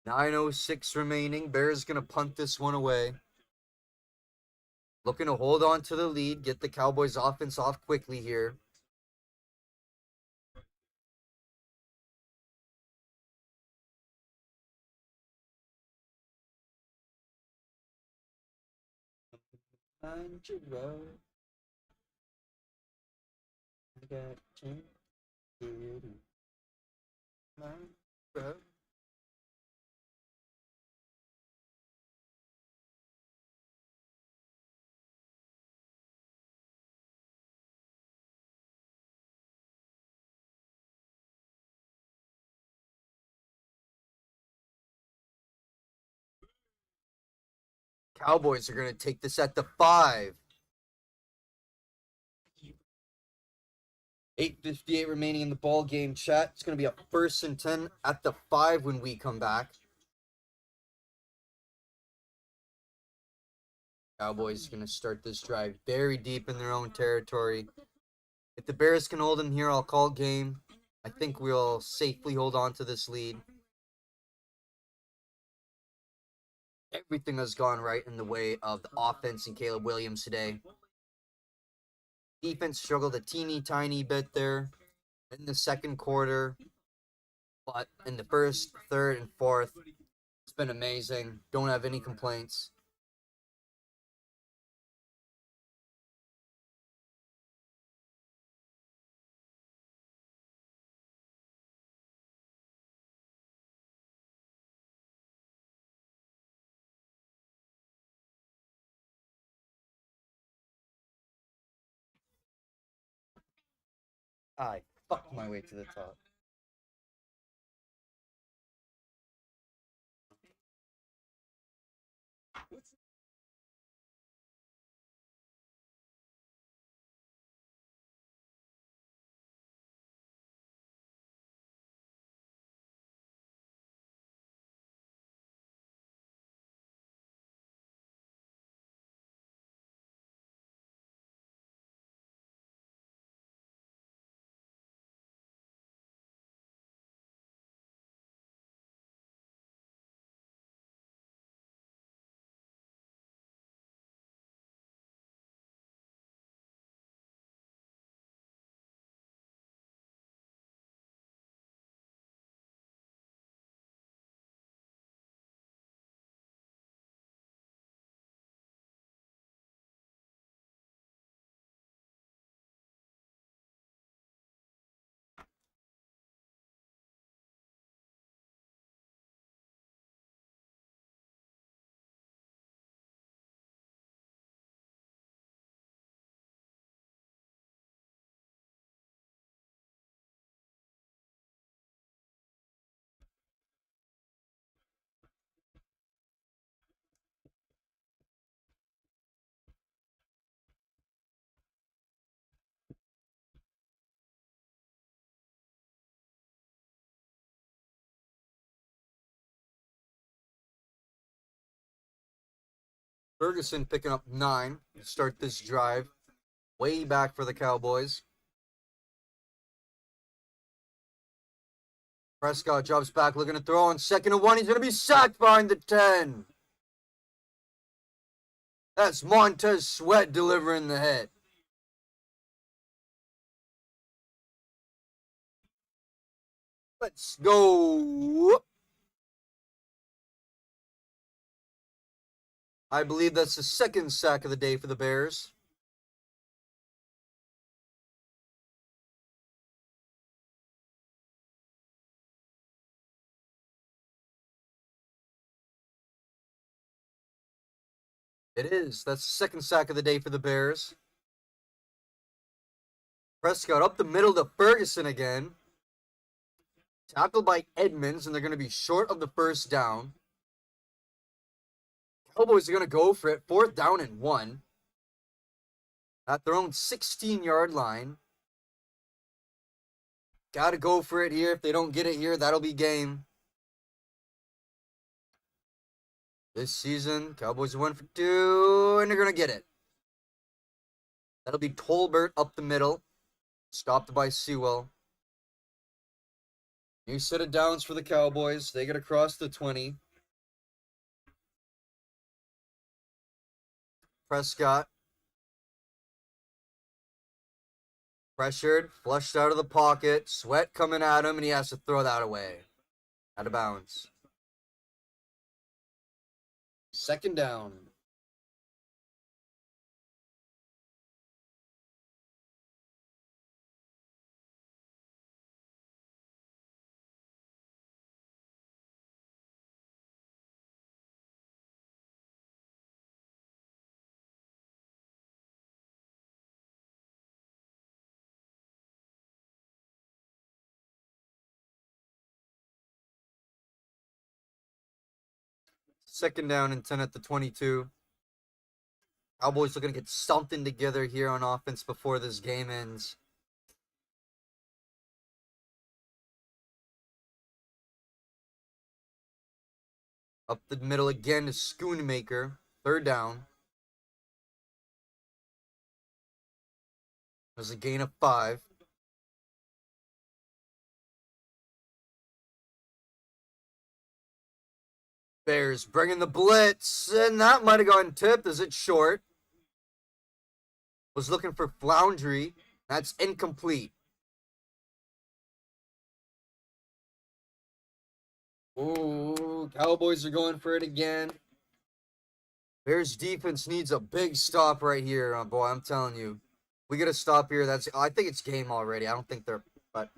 Speaker 1: .906 remaining. Bears going to punt this one away. Looking to hold on to the lead. Get the Cowboys offense off quickly here. Cowboys are going to take this at the 5. 8:58 remaining in the ball game, chat. It's going to be a 1st and 10 at the 5 when we come back. Cowboys going to start this drive very deep in their own territory. If the Bears can hold them here, I'll call game. I think we'll safely hold on to this lead. Everything has gone right in the way of the offense and Caleb Williams today. Defense struggled a teeny tiny bit there in the second quarter, but in the first, third, and fourth, it's been amazing. Don't have any complaints. I fucked my way to the top. Ferguson picking up 9 to start this drive. Way back for the Cowboys. Prescott drops back, looking to throw on 2nd and 1. He's going to be sacked behind the 10. That's Montez Sweat delivering the hit. Let's go. I believe that's the 2nd sack of the day for the Bears. It is. That's the 2nd sack of the day for the Bears. Prescott up the middle to Ferguson again. Tackled by Edmonds, and they're going to be short of the first down. Cowboys are going to go for it. 4th down and 1. At their own 16-yard line. Got to go for it here. If they don't get it here, that'll be game. This season, Cowboys 1 for 2, and they're going to get it. That'll be Tolbert up the middle. Stopped by Sewell. New set of downs for the Cowboys. They get across the 20. Prescott. Pressured, flushed out of the pocket. Sweat coming at him, and he has to throw that away. Out of bounds. 2nd down. Second down and 10 at the 22. Cowboys looking to get something together here on offense before this game ends. Up the middle again to Schoonmaker. 3rd down. was a gain of 5. Bears bringing the blitz, and that might have gone tipped as it's short. Was looking for Floundry. That's incomplete. Ooh, Cowboys are going for it again. Bears defense needs a big stop right here, boy. I'm telling you, we get a stop here. I think it's game already. I don't think they're, but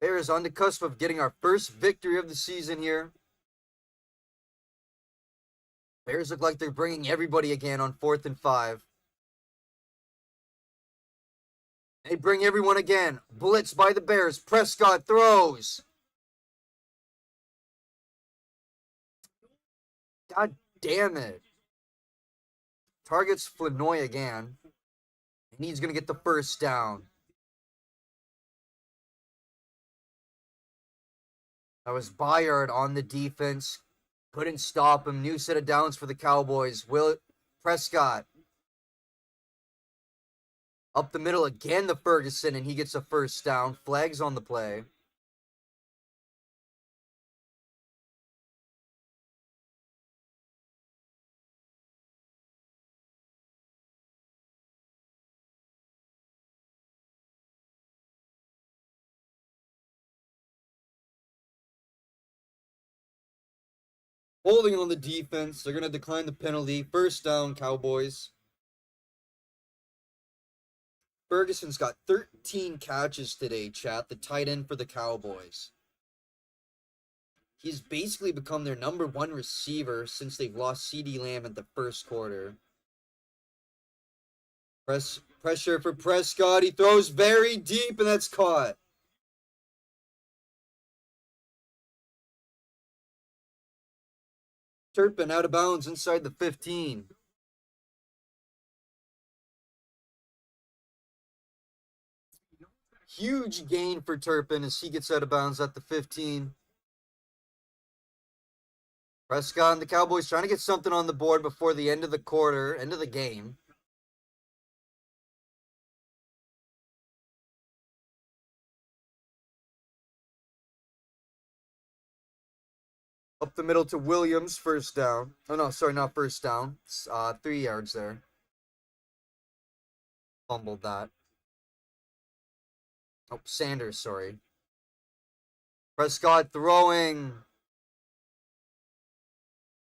Speaker 1: Bears on the cusp of getting our first victory of the season here. Bears look like they're bringing everybody again on 4th and 5. They bring everyone again. Blitz by the Bears. Prescott throws. God damn it. Targets Flanoy again. And he's going to get the first down. That was Byard on the defense. Couldn't stop him. New set of downs for the Cowboys. Prescott. Up the middle again to Ferguson, and he gets a first down. Flags on the play. Holding on the defense. They're going to decline the penalty. First down, Cowboys. Ferguson's got 13 catches today, chat. The tight end for the Cowboys. He's basically become their #1 receiver since they've lost CeeDee Lamb in the first quarter. Pressure for Prescott. He throws very deep, and that's caught. Turpin out of bounds inside the 15. Huge gain for Turpin as he gets out of bounds at the 15. Prescott and the Cowboys trying to get something on the board before the end of the quarter, end of the game. Up the middle to Williams, first down. Oh, no, sorry, not first down. 3 yards there. Fumbled that. Oh, Sanders, sorry. Prescott throwing.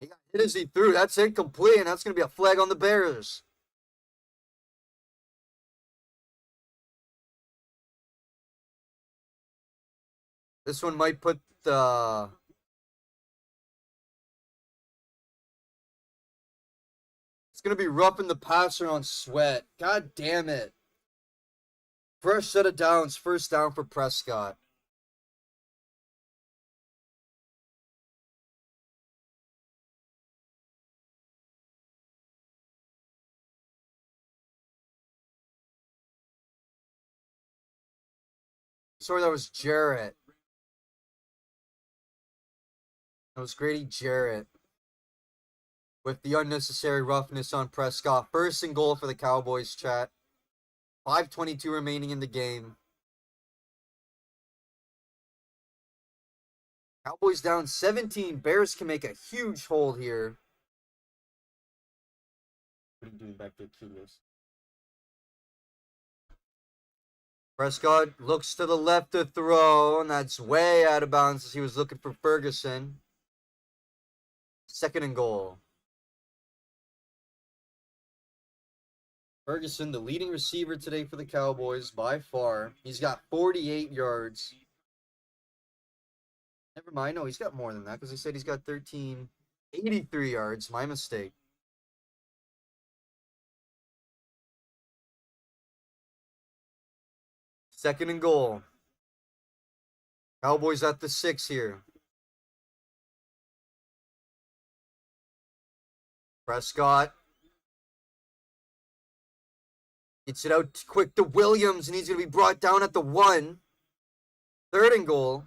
Speaker 1: He got hit as he threw. That's incomplete, and that's going to be a flag on the Bears. This one might put the... It's going to be roughing the passer on Sweat. God damn it. Fresh set of downs. First down for Prescott. Sorry, that was Jarrett. That was Grady Jarrett with the unnecessary roughness on Prescott. First and goal for the Cowboys, chat. 5:22 remaining in the game. Cowboys down 17. Bears can make a huge hold here. What are you doing back there, Kudus? Prescott looks to the left to throw, and that's way out of bounds as he was looking for Ferguson. Second and goal. Ferguson, the leading receiver today for the Cowboys by far. He's got 48 yards. Never mind. No, he's got more than that because he said he's got 13. 83 yards. My mistake. Second and goal. Cowboys at the 6 here. Prescott gets it out quick to Williams, and he's going to be brought down at the 1. Third and goal.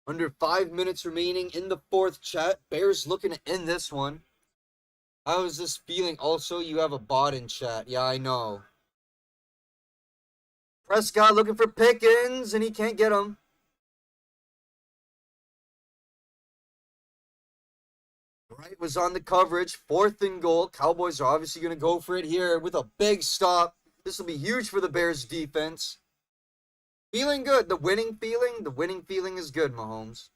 Speaker 1: Under 5 minutes remaining in the fourth, chat. Bears looking to end this one. How is this feeling? Also, you have a bot in chat. Yeah, I know. Prescott looking for Pickens, and he can't get him. Wright was on the coverage. 4th and goal. Cowboys are obviously going to go for it here with a big stop. This will be huge for the Bears defense. Feeling good. The winning feeling is good, Mahomes.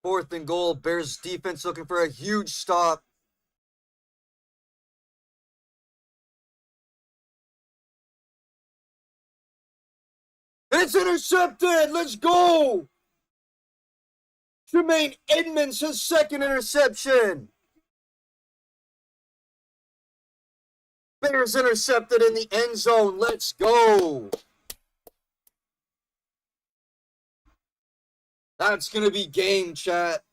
Speaker 1: Fourth and goal. Bears defense looking for a huge stop. It's intercepted. Let's go. Tremaine Edmonds, his second interception. Bears intercepted in the end zone. Let's go. That's going to be game, chat.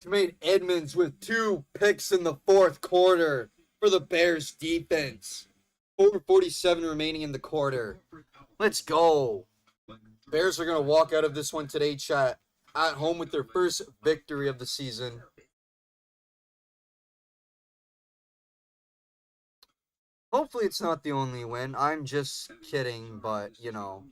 Speaker 1: Tremaine Edmonds with 2 picks in the 4th quarter for the Bears defense. 4:47 remaining in the quarter. Let's go. Bears are going to walk out of this one today, chat, at home with their first victory of the season. Hopefully it's not the only win. I'm just kidding, but, you know.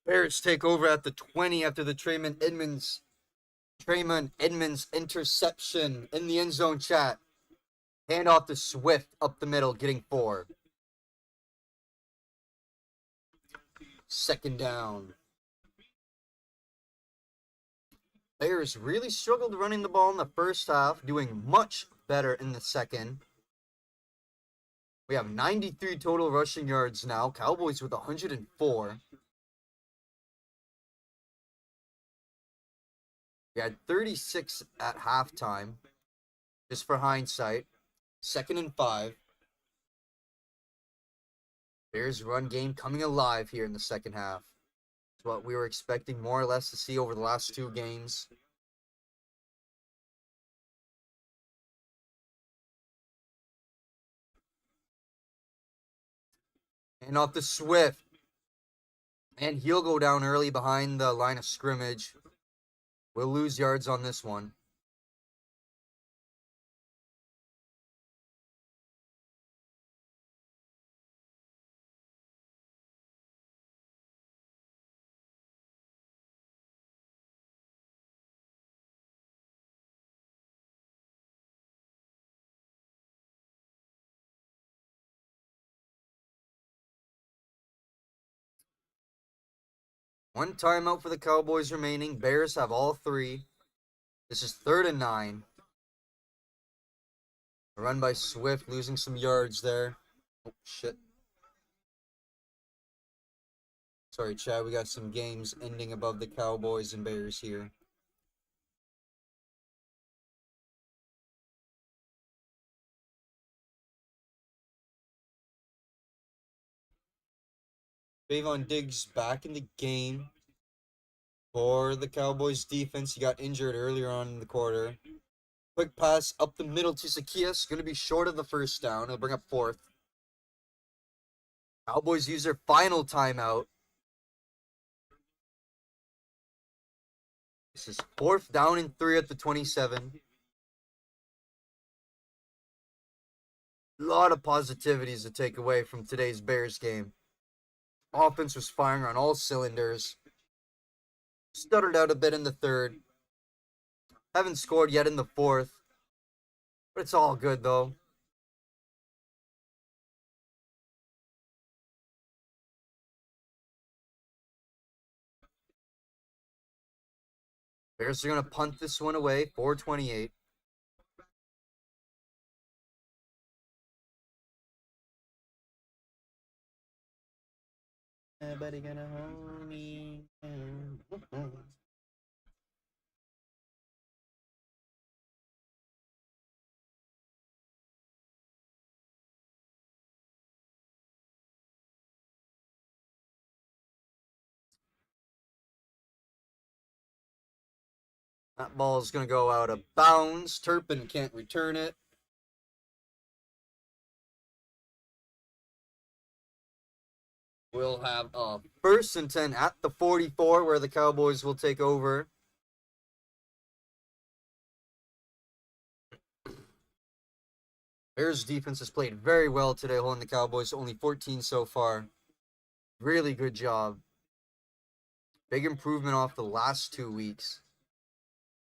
Speaker 1: Bears take over at the 20 after the Trayman Edmonds interception in the end zone, chat. Hand off to Swift up the middle, getting 4. 2nd down. Bears really struggled running the ball in the first half, doing much better in the second. We have 93 total rushing yards now. Cowboys with 104. We had 36 at halftime, just for hindsight. 2nd and 5. Bears run game coming alive here in the second half. It's what we were expecting more or less to see over the last 2 games. And off to Swift. And he'll go down early behind the line of scrimmage. We'll lose yards on this one. One timeout for the Cowboys remaining. Bears have all three. This is 3rd and 9. A run by Swift, losing some yards there. Oh, shit. Sorry, Chad, we got some games ending above the Cowboys and Bears here. Trayvon Diggs back in the game for the Cowboys defense. He got injured earlier on in the quarter. Quick pass up the middle to Zacchaeus. Going to be short of the first down. He'll bring up 4th. Cowboys use their final timeout. This is 4th down and 3 at the 27. A lot of positivities to take away from today's Bears game. Offense was firing on all cylinders. Stuttered out a bit in the 3rd. Haven't scored yet in the 4th. But it's all good, though. Bears are going to punt this one away. 4:28. Everybody gonna hold me. That ball is going to go out of bounds. Turpin can't return it. We'll have a 1st and 10 at the 44 where the Cowboys will take over. Bears defense has played very well today, holding the Cowboys to only 14 so far. Really good job. Big improvement off the last 2 weeks.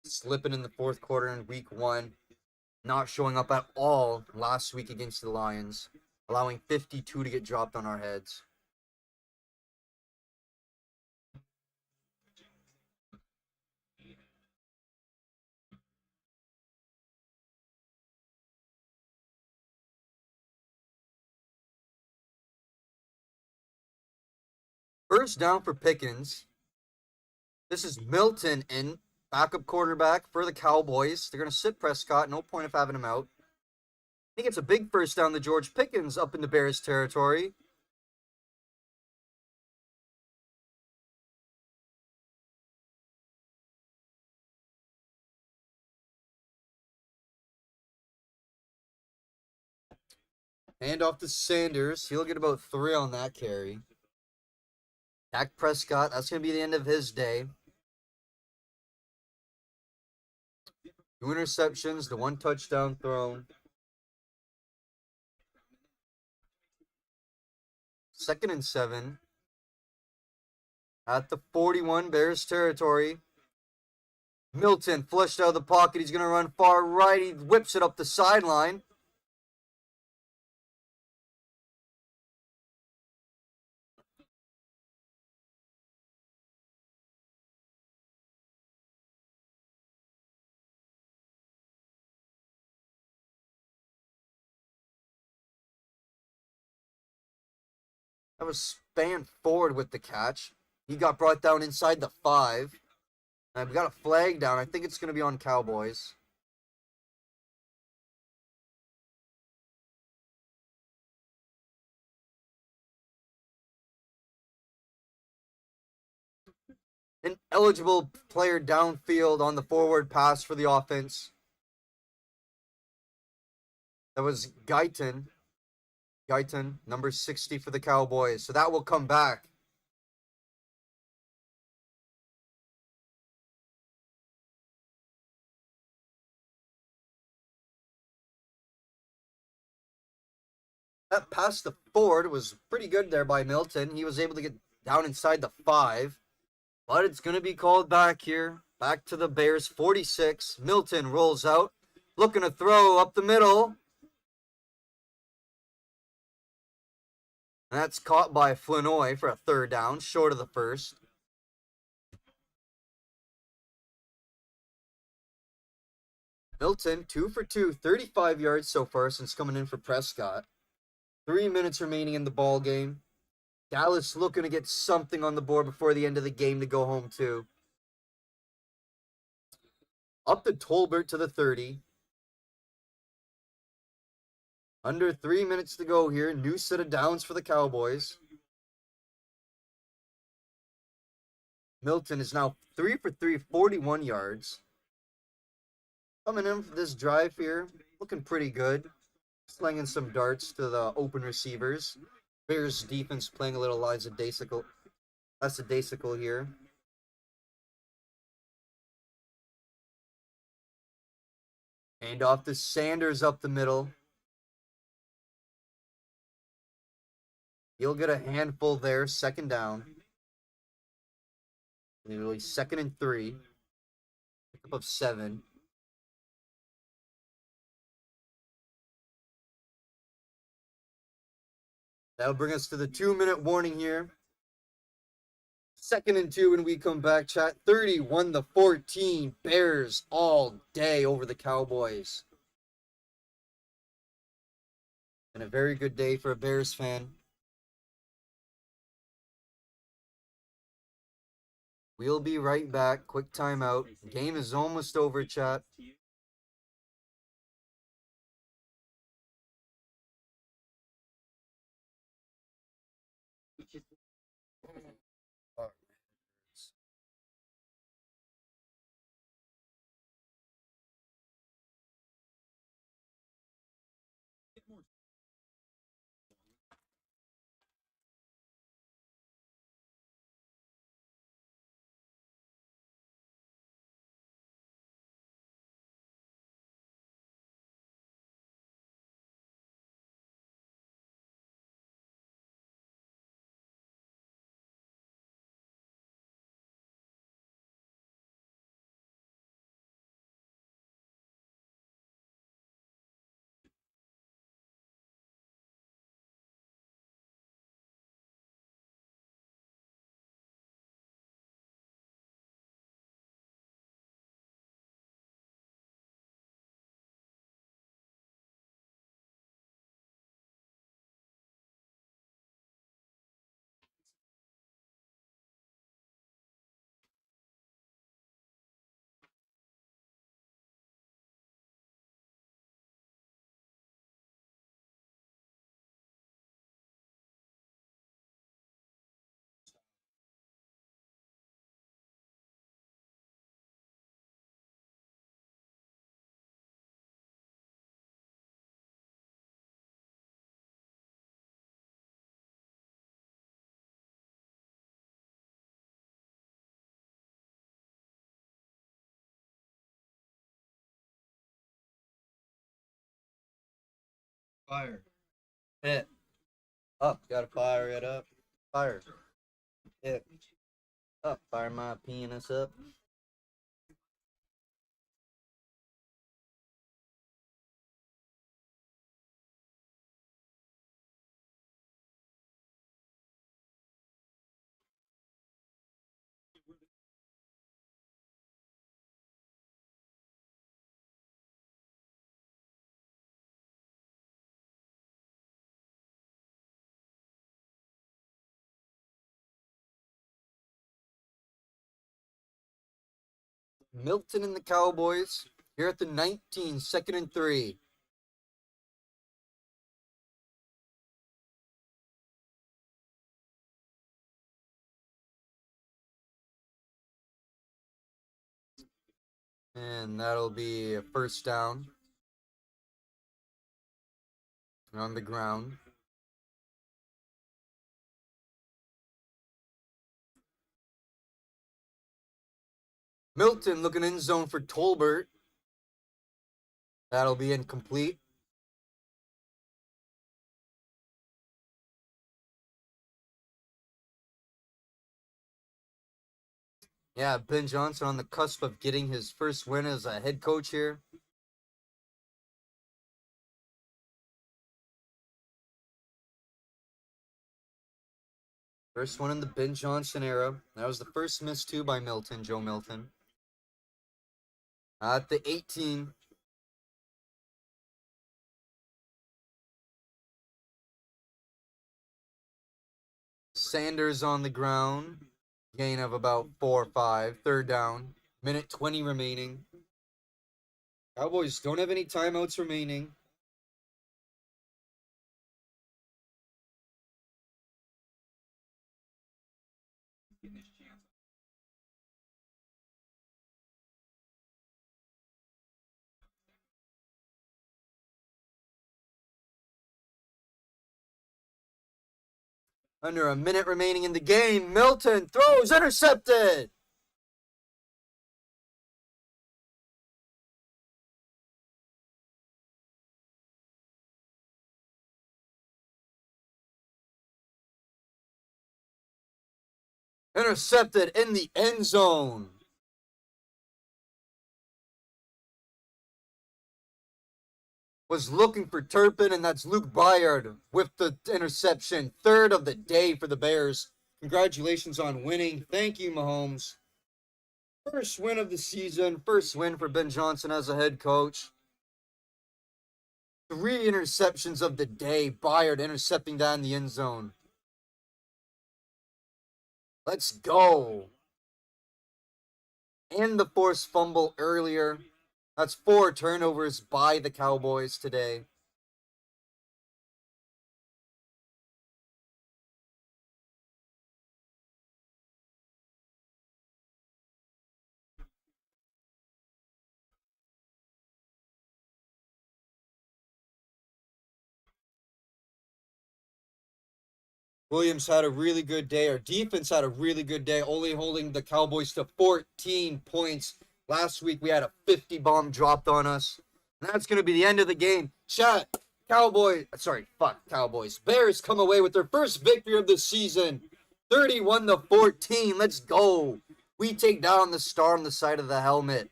Speaker 1: Slipping in the 4th quarter in week 1. Not showing up at all last week against the Lions. Allowing 52 to get dropped on our heads. First down for Pickens. This is Milton in, backup quarterback for the Cowboys. They're going to sit Prescott. No point of having him out. He gets a big first down to George Pickens up in the Bears territory. Hand off to Sanders. He'll get about 3 on that carry. Dak Prescott, that's going to be the end of his day. 2 interceptions, the 1 touchdown thrown. 2nd and 7. At the 41, Bears territory. Milton flushed out of the pocket. He's going to run far right. He whips it up the sideline. That was spanned forward with the catch. He got brought down inside the 5. And we got a flag down. I think it's going to be on Cowboys. An eligible player downfield on the forward pass for the offense. That was Guyton. Guyton, number 60 for the Cowboys. So that will come back. That pass to Ford was pretty good there by Milton. He was able to get down inside the 5. But it's going to be called back here. Back to the Bears, 46. Milton rolls out, looking to throw up the middle. And that's caught by Flinoy for a 3rd down, short of the 1st. Milton, 2 for 2, 35 yards so far since coming in for Prescott. 3 minutes remaining in the ball game. Dallas looking to get something on the board before the end of the game to go home too. Up to Tolbert to the 30. Under 3 minutes to go here. New set of downs for the Cowboys. Milton is now 3 for 3, 41 yards. Coming in for this drive here, looking pretty good. Slinging some darts to the open receivers. Bears defense playing a little lackadaisical here. And off to Sanders up the middle. He'll get a handful there, 2nd down. Literally 2nd and 3. Pickup of 7. That'll bring us to the 2-minute warning here. 2nd and 2 when we come back, chat. 31-14. Bears all day over the Cowboys. And a very good day for a Bears fan. We'll be right back. Quick timeout. Game is almost over, chat. Fire. Hit. Up. Gotta fire it up. Fire. Hit. Up. Fire my penis up. Milton and the Cowboys here at the 19, 2nd and 3. And that'll be a 1st down. On the ground. Milton looking in zone for Tolbert. That'll be incomplete. Yeah, Ben Johnson on the cusp of getting his first win as a head coach here. First one in the Ben Johnson era. That was the first miss too by Milton, Joe Milton. At the 18. Sanders on the ground. Gain of about 4 or 5. Third down. Minute 20 remaining. Cowboys don't have any timeouts remaining. Under a minute remaining in the game. Milton throws intercepted. Intercepted in the end zone. Was looking for Turpin, and that's Luke Byard with the interception. Third of the day for the Bears. Congratulations on winning. Thank you, Mahomes. First win of the season. First win for Ben Johnson as a head coach. 3 interceptions of the day. Byard intercepting that in the end zone. Let's go. And the forced fumble earlier. That's 4 turnovers by the Cowboys today. Williams had a really good day. Our defense had a really good day, only holding the Cowboys to 14 points. Last week we had a 50 bomb dropped on us. And that's going to be the end of the game. Chat, Cowboys, Cowboys. Bears come away with their first victory of the season. 31-14. Let's go. We take down the star on the side of the helmet.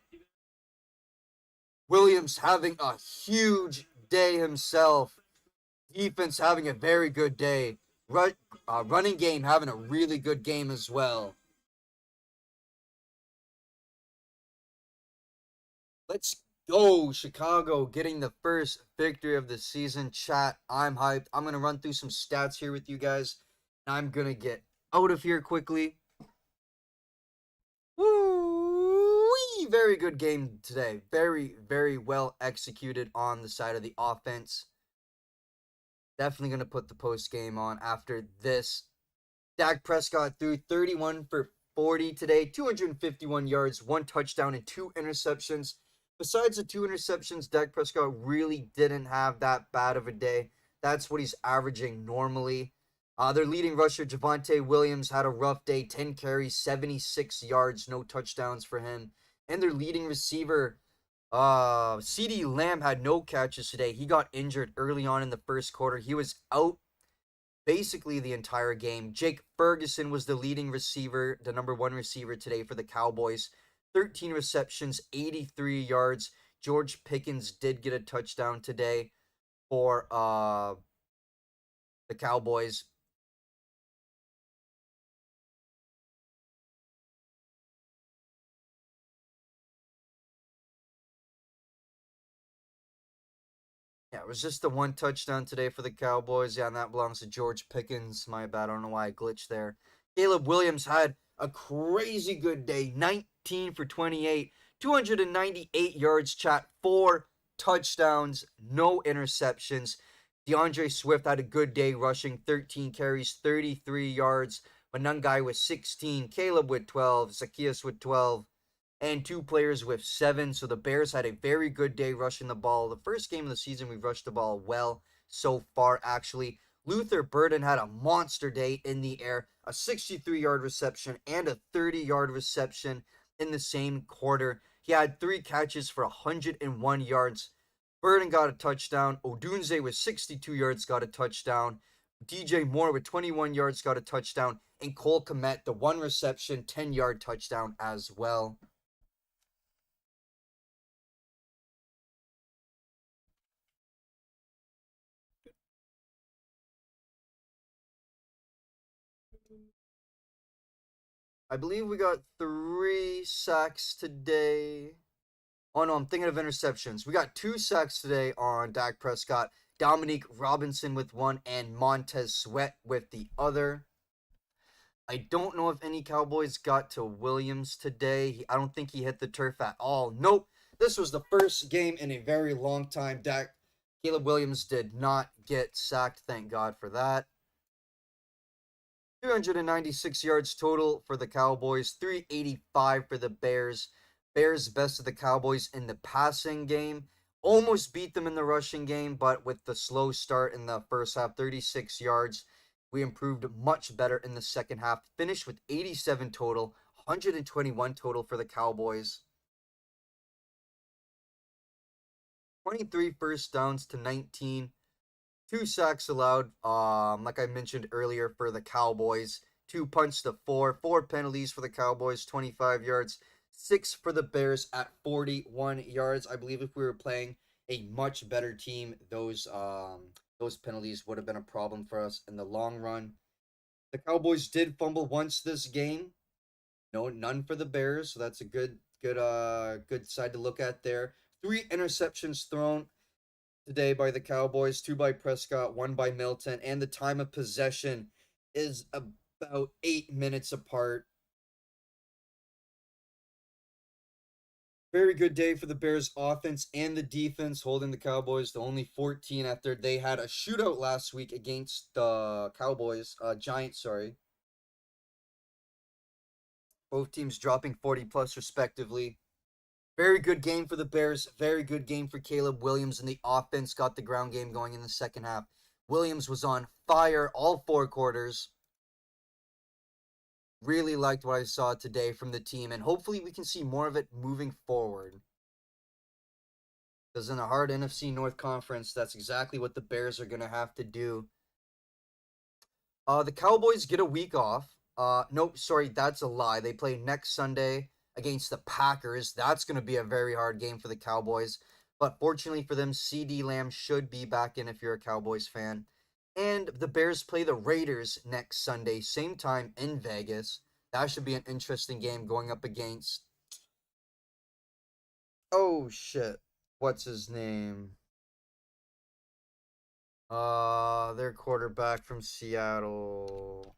Speaker 1: Williams having a huge day himself. Defense having a very good day. Running game having a really good game as well. Let's go, Chicago, getting the first victory of the season. Chat, I'm hyped. I'm going to run through some stats here with you guys. And I'm going to get out of here quickly. Woo-wee! Very good game today. Very, very well executed on the side of the offense. Definitely going to put the post game on after this. Dak Prescott threw 31 for 40 today, 251 yards, 1 touchdown, and 2 interceptions. Besides the 2 interceptions, Dak Prescott really didn't have that bad of a day. That's what he's averaging normally. Their leading rusher, Javonte Williams, had a rough day, 10 carries, 76 yards, no touchdowns for him. And their leading receiver, CeeDee Lamb, had no catches today. He got injured early on in the first quarter. He was out basically the entire game. Jake Ferguson was the leading receiver, the number 1 receiver today for the Cowboys. 13 receptions, 83 yards. George Pickens did get a touchdown today for the Cowboys. Yeah, it was just the 1 touchdown today for the Cowboys. Yeah, and that belongs to George Pickens. My bad. I don't know why I glitched there. Caleb Williams had a crazy good day. 19 for 28. 298 yards, chat. 4 touchdowns. No interceptions. DeAndre Swift had a good day rushing. 13 carries, 33 yards. Manungai with 16. Caleb with 12. Zacchaeus with 12. And 2 players with 7. So the Bears had a very good day rushing the ball. The first game of the season, we've rushed the ball well so far, actually. Luther Burden had a monster day in the air, a 63-yard reception and a 30-yard reception in the same quarter. He had 3 catches for 101 yards. Burden got a touchdown. Odunze with 62 yards got a touchdown. DJ Moore with 21 yards got a touchdown, and Cole Kmet, the one reception, 10-yard touchdown as well. I believe we got 3 sacks today. Oh no, I'm thinking of interceptions. We got 2 sacks today on Dak Prescott. Dominique Robinson with one, and Montez Sweat with the other. I don't know if any Cowboys got to Williams today. I don't think he hit the turf at all. Nope. This was the first game in a very long time. Caleb Williams did not get sacked. Thank God for that. 296 yards total for the Cowboys, 385 for the Bears. Bears best of the Cowboys in the passing game. Almost beat them in the rushing game, but with the slow start in the first half, 36 yards. We improved much better in the second half. Finished with 87 total, 121 total for the Cowboys. 23 first downs to 19. 2 sacks allowed, like I mentioned earlier, for the Cowboys. 2 punts to 4. 4 penalties for the Cowboys, 25 yards. 6 for the Bears at 41 yards. I believe if we were playing a much better team, those penalties would have been a problem for us in the long run. The Cowboys did fumble once this game. No, none for the Bears, so that's a good side to look at there. 3 interceptions thrown today by the Cowboys, 2 by Prescott, 1 by Milton, and the time of possession is about 8 minutes apart. Very good day for the Bears offense and the defense, holding the Cowboys to only 14 after they had a shootout last week against the Giants, sorry. Both teams dropping 40 plus respectively. Very good game for the Bears. Very good game for Caleb Williams, and the offense got the ground game going in the second half. Williams was on fire all 4 quarters. Really liked what I saw today from the team, and hopefully we can see more of it moving forward. Because in a hard NFC North Conference, that's exactly what the Bears are going to have to do. The Cowboys get a week off. Nope, sorry, that's a lie. They play next Sunday against the Packers. That's going to be a very hard game for the Cowboys. But fortunately for them, CD Lamb should be back in if you're a Cowboys fan. And the Bears play the Raiders next Sunday, same time in Vegas. That should be an interesting game going up against. Oh, shit. What's his name? Their quarterback from Seattle.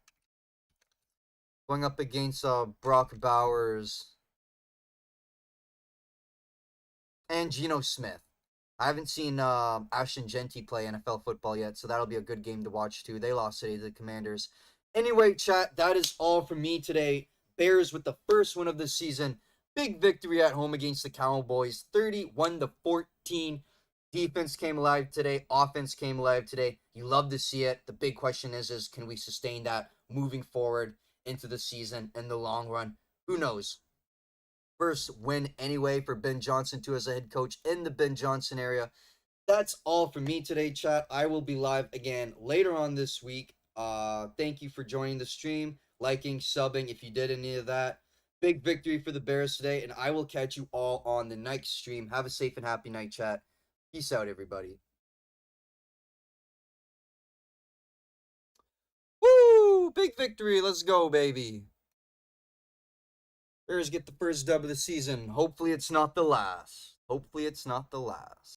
Speaker 1: Going up against Brock Bowers and Geno Smith. I haven't seen Ashton Genty play NFL football yet, so that'll be a good game to watch too. They lost today to the Commanders. Anyway, chat, that is all from me today. Bears with the first win of the season. Big victory at home against the Cowboys, 31-14. Defense came alive today. Offense came alive today. You love to see it. The big question is can we sustain that moving forward into the season in the long run? Who knows? First win anyway for Ben Johnson too as a head coach in the Ben Johnson area. That's all for me today, chat. I will be live again later on this week. Thank you for joining the stream, liking, subbing if you did any of that. Big victory for the Bears today, and I will catch you all on the next stream. Have a safe and happy night, chat. Peace out, everybody. Woo! Big victory. Let's go, baby. Bears get the first dub of the season. Hopefully it's not the last. Hopefully it's not the last.